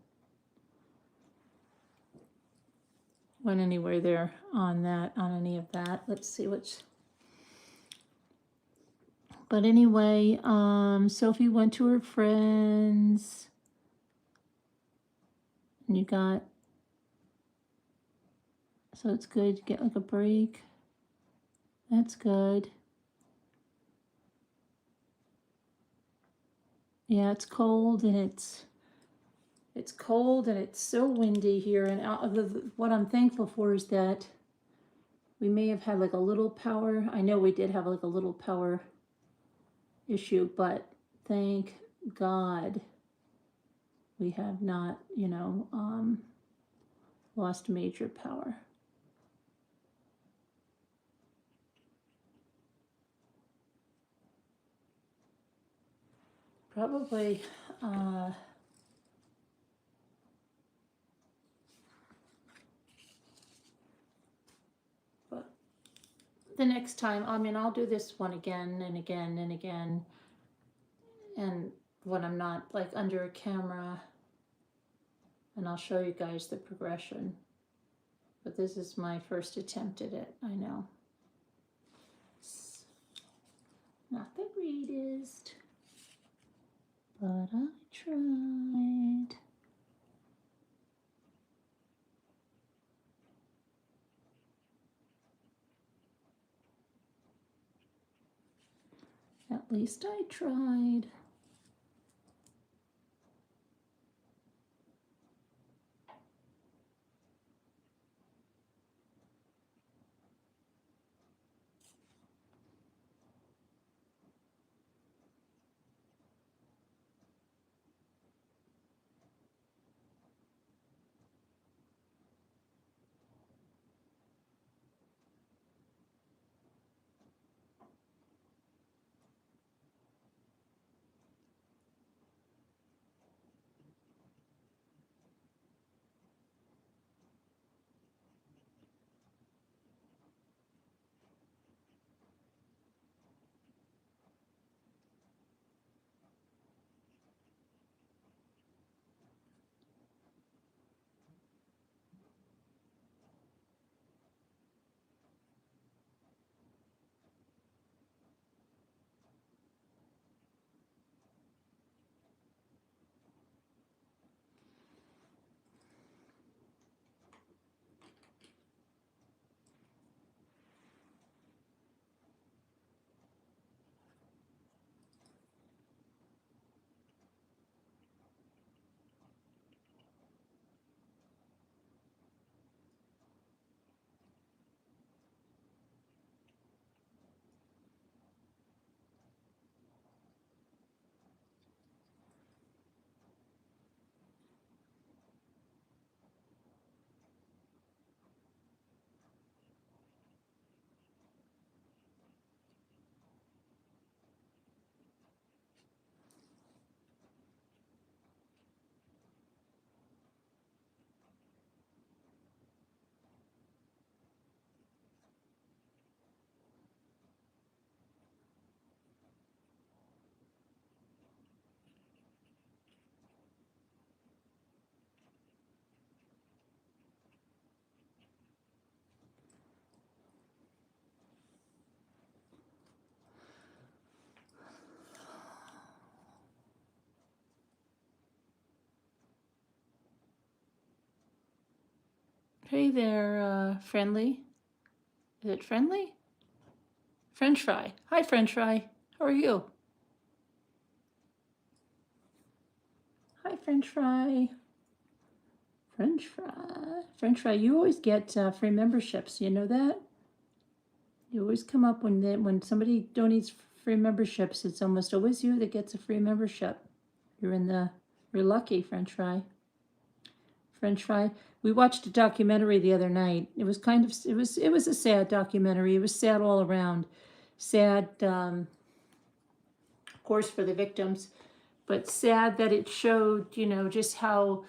[SPEAKER 1] went anywhere there on any of that. Let's see but anyway, Sophie went to her friends, and so it's good to get like a break. That's good. Yeah, it's cold, and it's cold, and it's so windy here. And what I'm thankful for is that we may have had like a little power. I know we did have like a little power issue, but thank God we have not, lost major power. Probably, but the next time, I'll do this one again and again and again, and when I'm not like under a camera, and I'll show you guys the progression. But this is my first attempt at it, I know. It's not the greatest, but I tried. At least I tried. Hey there, Friendly. Is it Friendly? French Fry. Hi, French Fry. How are you? Hi, French Fry. French Fry. French Fry, you always get free memberships. You know that? You always come up when somebody donates free memberships. It's almost always you that gets a free membership. You're lucky, French Fry. French Fry. We watched a documentary the other night. It was a sad documentary. It was sad all around. Sad, of course, for the victims, but sad that it showed, just how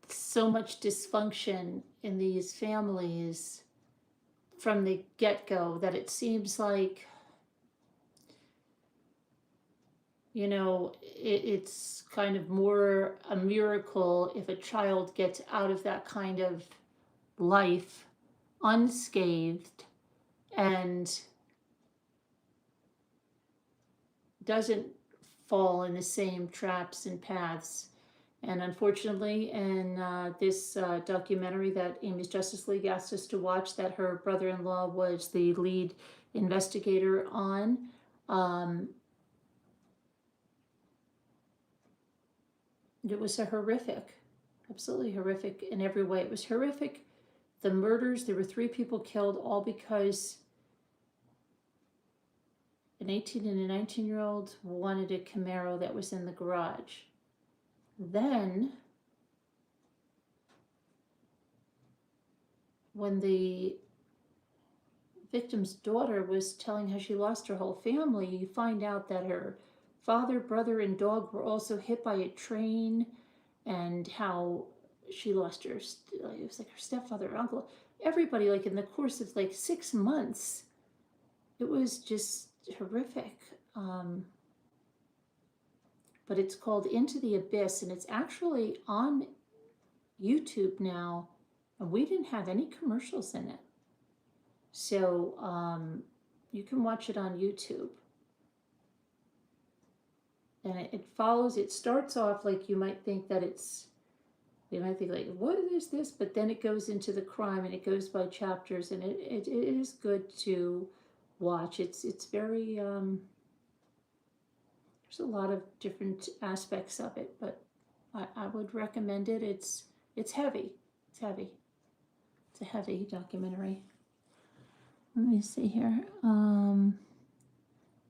[SPEAKER 1] so much dysfunction in these families from the get-go, that it seems like, it's kind of more a miracle if a child gets out of that kind of life unscathed and doesn't fall in the same traps and paths. And unfortunately, in this documentary that Amy's Justice League asked us to watch, that her brother-in-law was the lead investigator on, it was absolutely horrific in every way. It was horrific. The murders, there were 3 people killed, all because an 18 and a 19-year-old wanted a Camaro that was in the garage. Then, when the victim's daughter was telling how she lost her whole family, you find out that her father, brother, and dog were also hit by a train, and how she lost it was like her stepfather, uncle, everybody, like in the course of like 6 months. It was just horrific. But it's called Into the Abyss, and it's actually on YouTube now, and we didn't have any commercials in it. So you can watch it on YouTube. And it starts off like you might think like, what is this? But then it goes into the crime, and it goes by chapters, and it is good to watch. It's very, there's a lot of different aspects of it, but I would recommend it. It's heavy. It's heavy. It's a heavy documentary. Let me see here. And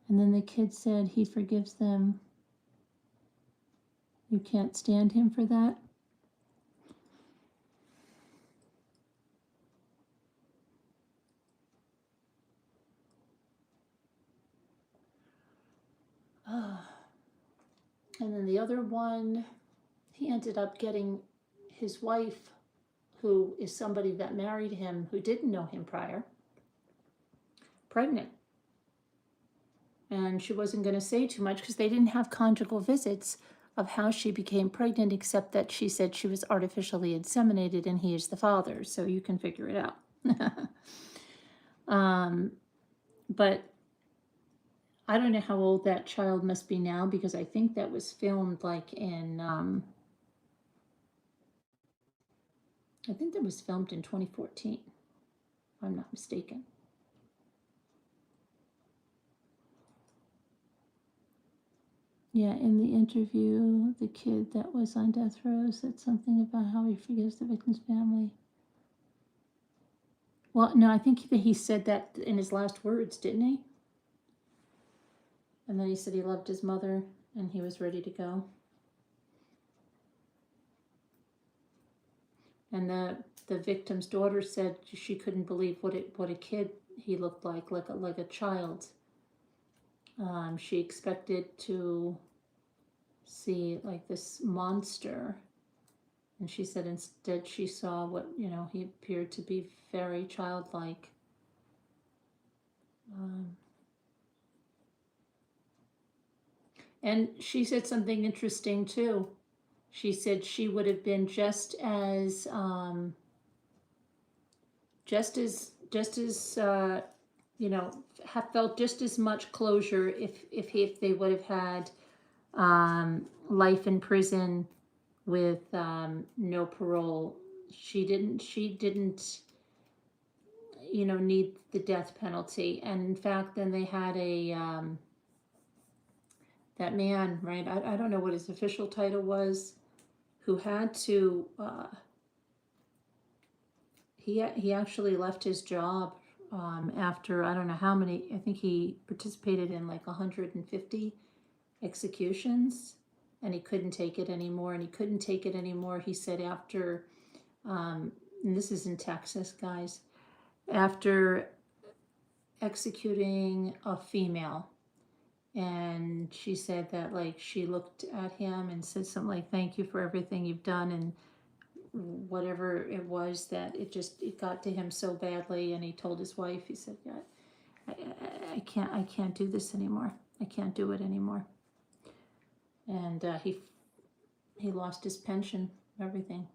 [SPEAKER 1] then the kid said he forgives them. You can't stand him for that? And then the other one, he ended up getting his wife, who is somebody that married him, who didn't know him prior, pregnant. And she wasn't going to say too much because they didn't have conjugal visits of how she became pregnant, except that she said she was artificially inseminated and he is the father, so you can figure it out. But I don't know how old that child must be now, because I think that was filmed like in, I think that was filmed in 2014, if I'm not mistaken. Yeah, in the interview, the kid that was on death row said something about how he forgives the victim's family. Well, no, I think that he said that in his last words, didn't he? And then he said he loved his mother and he was ready to go. And the victim's daughter said she couldn't believe what a kid he looked like a child. She expected to see like this monster, and she said instead she saw what, he appeared to be very childlike. And she said something interesting too. She said she would have been just as have felt just as much closure if they would have had life in prison with no parole she didn't, you know, need the death penalty. And in fact, then they had that man, right? I don't know what his official title was, who had to, he actually left his job after, I don't know how many, I think he participated in like 150 executions, and he couldn't take it anymore. And he couldn't take it anymore, he said, after, and this is in Texas, guys, after executing a female. And she said that, like, she looked at him and said something like, thank you for everything you've done, and whatever it was, that it got to him so badly. And he told his wife, he said, yeah, I can't do this anymore. I can't do it anymore. And he lost his pension, everything.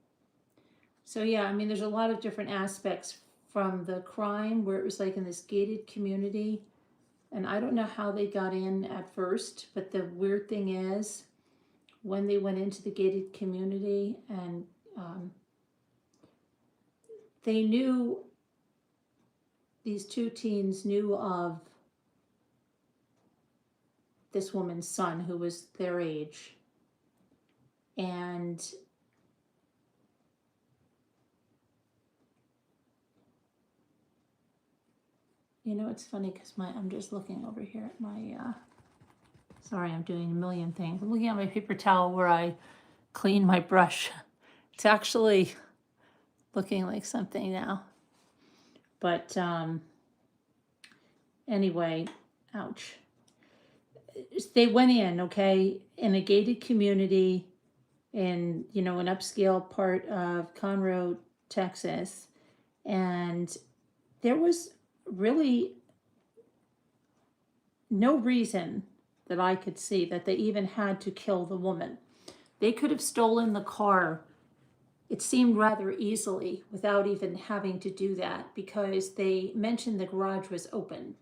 [SPEAKER 1] So yeah, I mean, there's a lot of different aspects from the crime, where it was like in this gated community. And I don't know how they got in at first, but the weird thing is, when they went into the gated community, and they knew, these two teens knew of this woman's son, who was their age. And you know, it's funny because I'm just looking over here at my, sorry, I'm doing a million things. I'm looking at my paper towel where I clean my brush. It's actually looking like something now. But anyway, ouch. They went in, okay, in a gated community in, you know, an upscale part of Conroe, Texas. And there was really no reason that I could see that they even had to kill the woman. They could have stolen the car, it seemed, rather easily without even having to do that, because they mentioned the garage was open.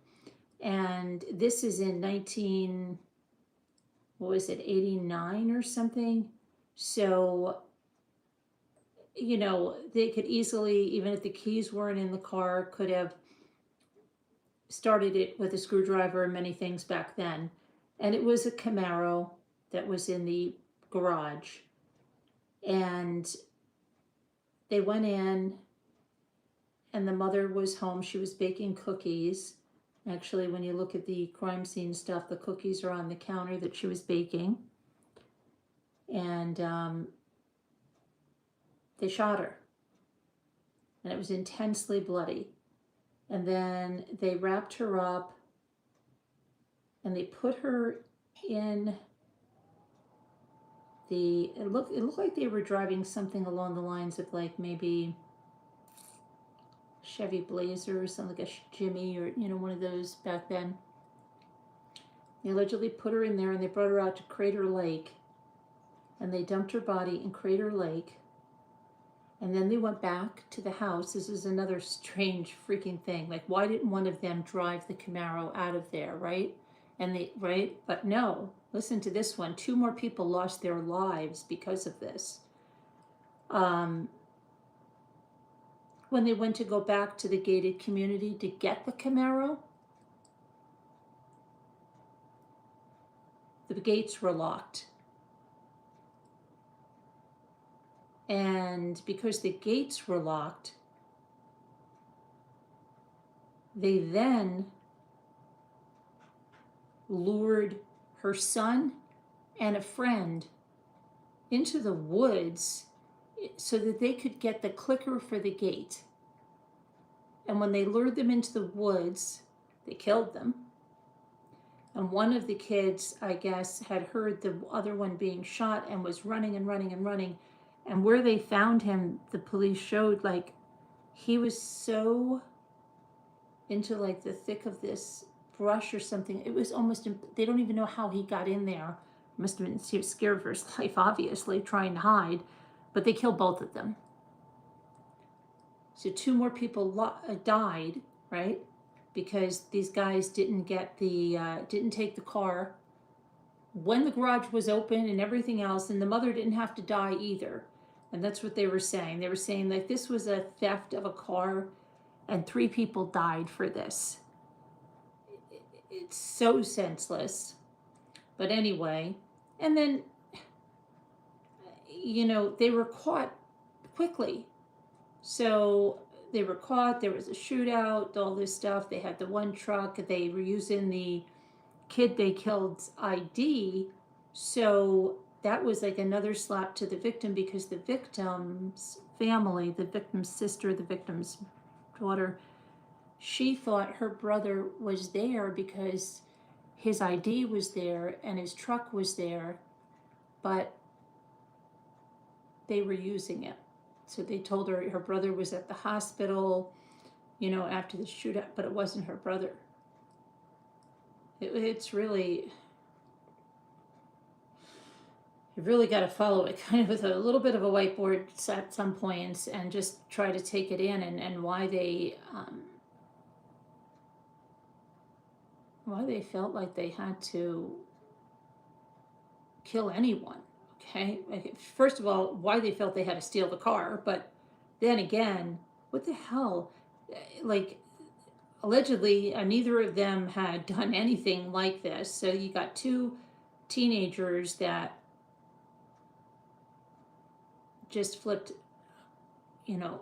[SPEAKER 1] And this is in 89 or something. So, you know, they could easily, even if the keys weren't in the car, could have started it with a screwdriver and many things back then. And it was a Camaro that was in the garage. And they went in, and the mother was home. She was baking cookies. Actually, when you look at the crime scene stuff, the cookies are on the counter that she was baking. And they shot her. And it was intensely bloody. And then they wrapped her up, and they put her in the, it looked like they were driving something along the lines of like maybe Chevy Blazer or something, like a Jimmy, or, you know, one of those back then. They allegedly put her in there, and they brought her out to Crater Lake, and they dumped her body in Crater Lake. And then they went back to the house. This is another strange freaking thing. Like, why didn't one of them drive the Camaro out of there, right? And they, right? But no, listen to this one. 2 more people lost their lives because of this. When they went to go back to the gated community to get the Camaro, the gates were locked. And because the gates were locked, they then lured her son and a friend into the woods so that they could get the clicker for the gate. And when they lured them into the woods, they killed them. And one of the kids, I guess, had heard the other one being shot and was running and running and running. And where they found him, the police showed, like, he was so into like the thick of this brush or something. It was almost, they don't even know how he got in there. Must have been, he was scared for his life, obviously, trying to hide. But they killed both of them. So 2 more people died, right? Because these guys didn't get the, didn't take the car when the garage was open and everything else, and the mother didn't have to die either. And that's what they were saying. They were saying that this was a theft of a car and 3 people died for this. It's so senseless. But anyway, and then, they were caught quickly. So they were caught, there was a shootout, all this stuff. They had the one truck, they were using the kid they killed's ID. So that was like another slap to the victim, because the victim's family, the victim's sister, the victim's daughter, she thought her brother was there because his ID was there and his truck was there, but they were using it. So they told her her brother was at the hospital, after the shootout, but it wasn't her brother. It's really, you really got to follow it kind of with a little bit of a whiteboard at some points and just try to take it in, and why they felt like they had to kill anyone. Okay, first of all, why they felt they had to steal the car, but then again, what the hell? Like, allegedly, neither of them had done anything like this. So you got 2 teenagers that just flipped, a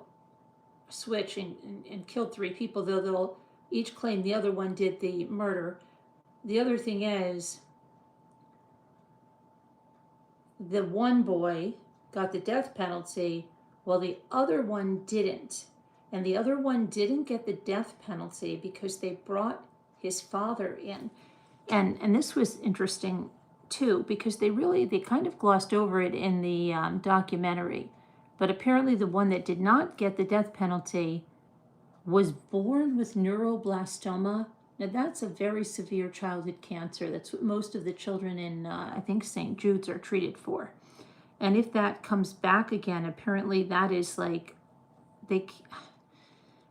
[SPEAKER 1] switch and killed 3 people, though they'll each claim the other one did the murder. The other thing is, the one boy got the death penalty while the other one didn't. And the other one didn't get the death penalty because they brought his father in. And this was interesting too, because they kind of glossed over it in the documentary. But apparently the one that did not get the death penalty was born with neuroblastoma. Now that's a very severe childhood cancer. That's what most of the children in, I think, St. Jude's are treated for. And if that comes back again, apparently that is like,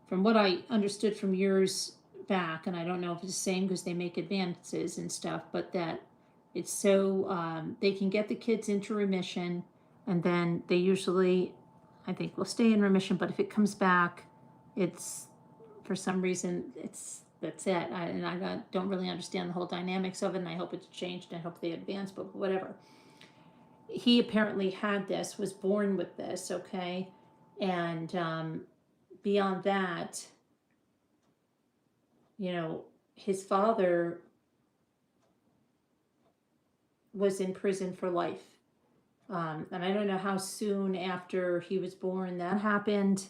[SPEAKER 1] from what I understood from years back, and I don't know if it's the same because they make advances and stuff, but that it's so, they can get the kids into remission, and then they usually, I think, will stay in remission, but if it comes back, it's, for some reason, that's it. I don't really understand the whole dynamics of it, and I hope it's changed, and I hope they advance, but whatever. He apparently had this, was born with this, okay? And beyond that, his father was in prison for life. And I don't know how soon after he was born that happened.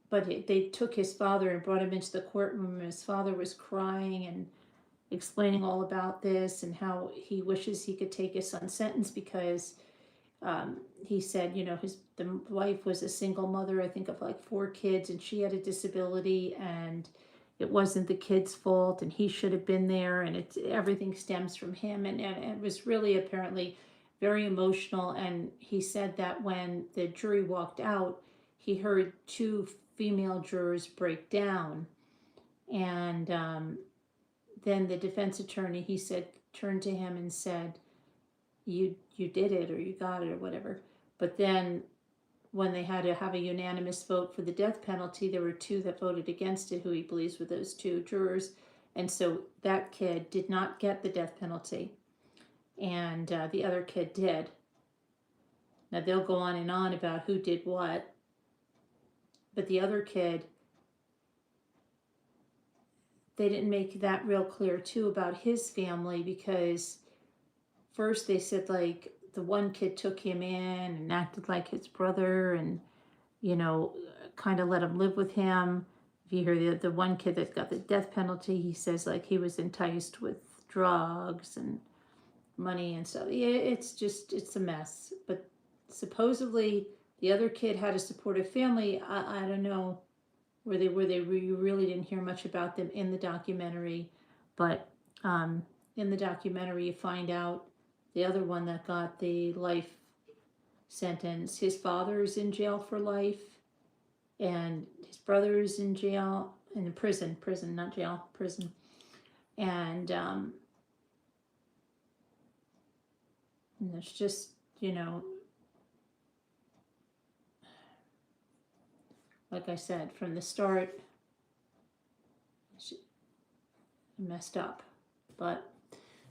[SPEAKER 1] But they took his father and brought him into the courtroom, and his father was crying and explaining all about this and how he wishes he could take his son's sentence because he said, the wife was a single mother, I think, of like 4 kids, and she had a disability, and it wasn't the kid's fault, and he should have been there, and everything stems from him, and it was really apparently very emotional. And he said that when the jury walked out, he heard 2 female jurors break down, and then the defense attorney, he said, turned to him and said, you did it, or you got it, or whatever. But then when they had to have a unanimous vote for the death penalty, there were 2 that voted against it, who he believes were those 2 jurors. And so that kid did not get the death penalty, and the other kid did. Now they'll go on and on about who did what, but the other kid, they didn't make that real clear too about his family, because first they said like the one kid took him in and acted like his brother, and kind of let him live with him. If you hear the one kid that got the death penalty, he says like he was enticed with drugs and money and stuff. Yeah, it's a mess. But supposedly the other kid had a supportive family. I don't know where they were. You really didn't hear much about them in the documentary, but in the documentary you find out the other one that got the life sentence, his father's in jail for life, and his brother's in jail, in prison, not jail, prison. And there's just you know, like I said, from the start, she messed up. But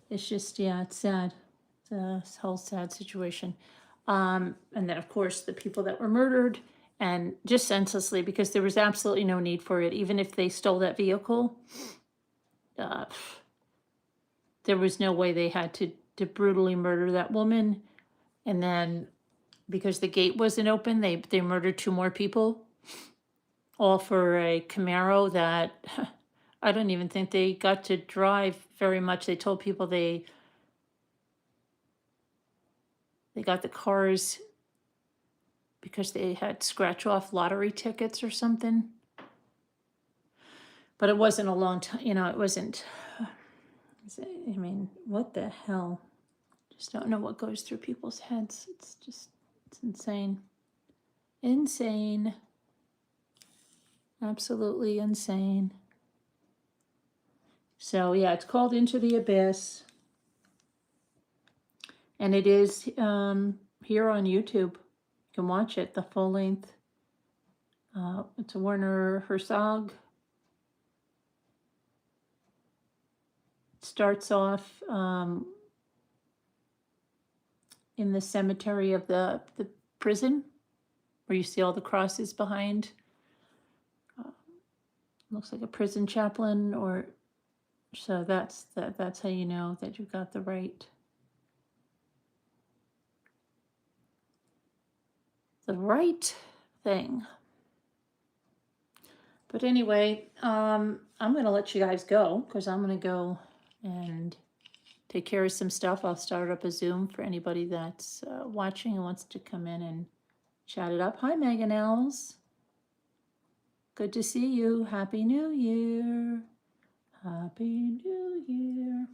[SPEAKER 1] it's just, yeah, it's sad. It's a whole sad situation. And then, of course, the people that were murdered, and just senselessly, because there was absolutely no need for it. Even if they stole that vehicle, uh, there was no way they had to brutally murder that woman. And then, because the gate wasn't open, they murdered 2 more people, all for a Camaro that I don't even think they got to drive very much. They told people they got the cars because they had scratch off lottery tickets or something. But it wasn't a long time, it wasn't, I mean, what the hell? Just don't know what goes through people's heads. It's insane. Insane. Absolutely insane. So yeah, it's called Into the Abyss. And it is here on YouTube. You can watch it, the full length. It's a Werner Herzog. It starts off in the cemetery of the prison, where you see all the crosses behind. Looks like a prison chaplain, or so that's how you know that you've got the right thing. But anyway, I'm gonna let you guys go, because I'm gonna go and take care of some stuff. I'll start up a Zoom for anybody that's watching and wants to come in and chat it up. Hi, Megan Els. Good to see you. Happy New Year. Happy New Year.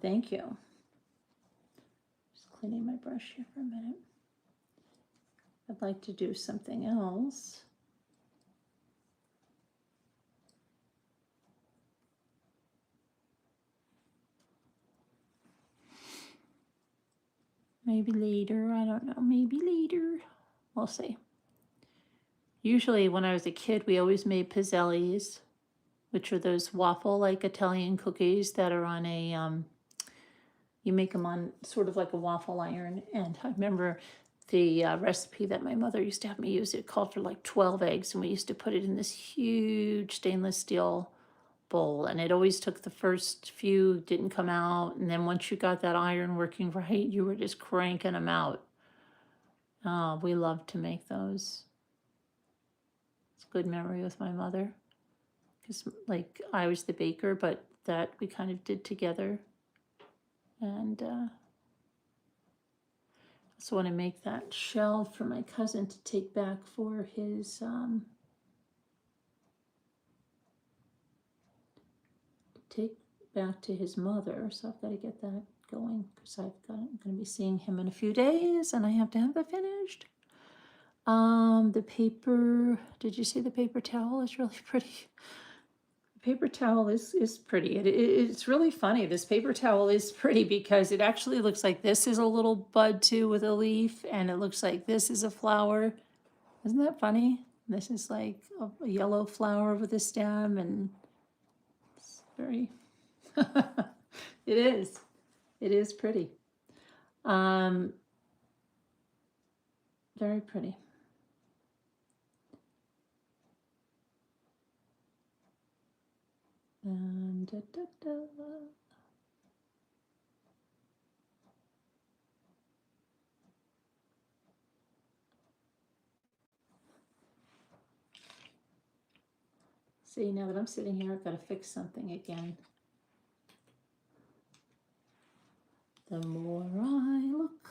[SPEAKER 1] Thank you. Just cleaning my brush here for a minute. I'd like to do something else. Maybe later, I don't know, maybe later. We'll see. Usually when I was a kid, we always made pizzellis, which are those waffle-like Italian cookies that are on a, you make them on sort of like a waffle iron. And I remember the recipe that my mother used to have me use. It called for like 12 eggs, and we used to put it in this huge stainless steel bowl, and it always took the first few, didn't come out, and then once you got that iron working right, you were just cranking them out. Oh, we loved to make those. It's a good memory with my mother, because like I was the baker, but that we kind of did together. And I also want to make that shell for my cousin to take back for his to his mother, so I've got to get that going, because I'm going to be seeing him in a few days, and I have to have that finished. The paper, did you see the paper towel? Is really pretty. The paper towel is pretty. It's really funny. This paper towel is pretty because it actually looks like this is a little bud too with a leaf, and it looks like this is a flower. Isn't that funny? This is like a yellow flower with a stem, and it's very it is pretty. Very pretty. And see, now that I'm sitting here, I've got to fix something again. The more I look.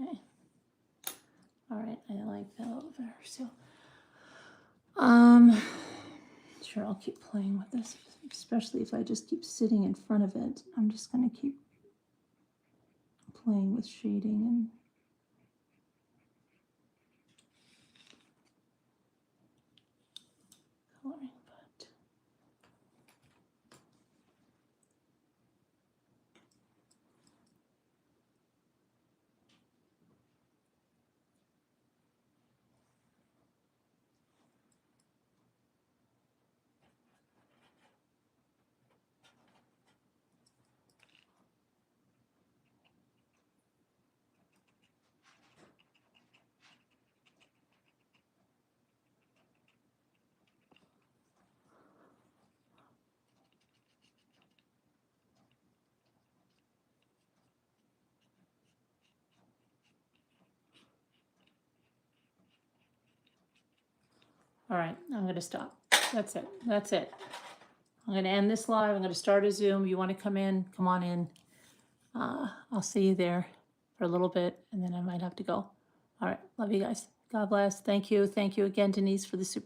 [SPEAKER 1] Okay. All right, I like that a little better. So, sure, I'll keep playing with this, especially if I just keep sitting in front of it. I'm just gonna keep playing with shading and coloring, but all right, I'm gonna stop. That's it. That's it. I'm gonna end this live. I'm gonna start a Zoom. You want to come in? Come on in. I'll see you there for a little bit, and then I might have to go. All right, love you guys. God bless. Thank you. Thank you again, Denise, for the super.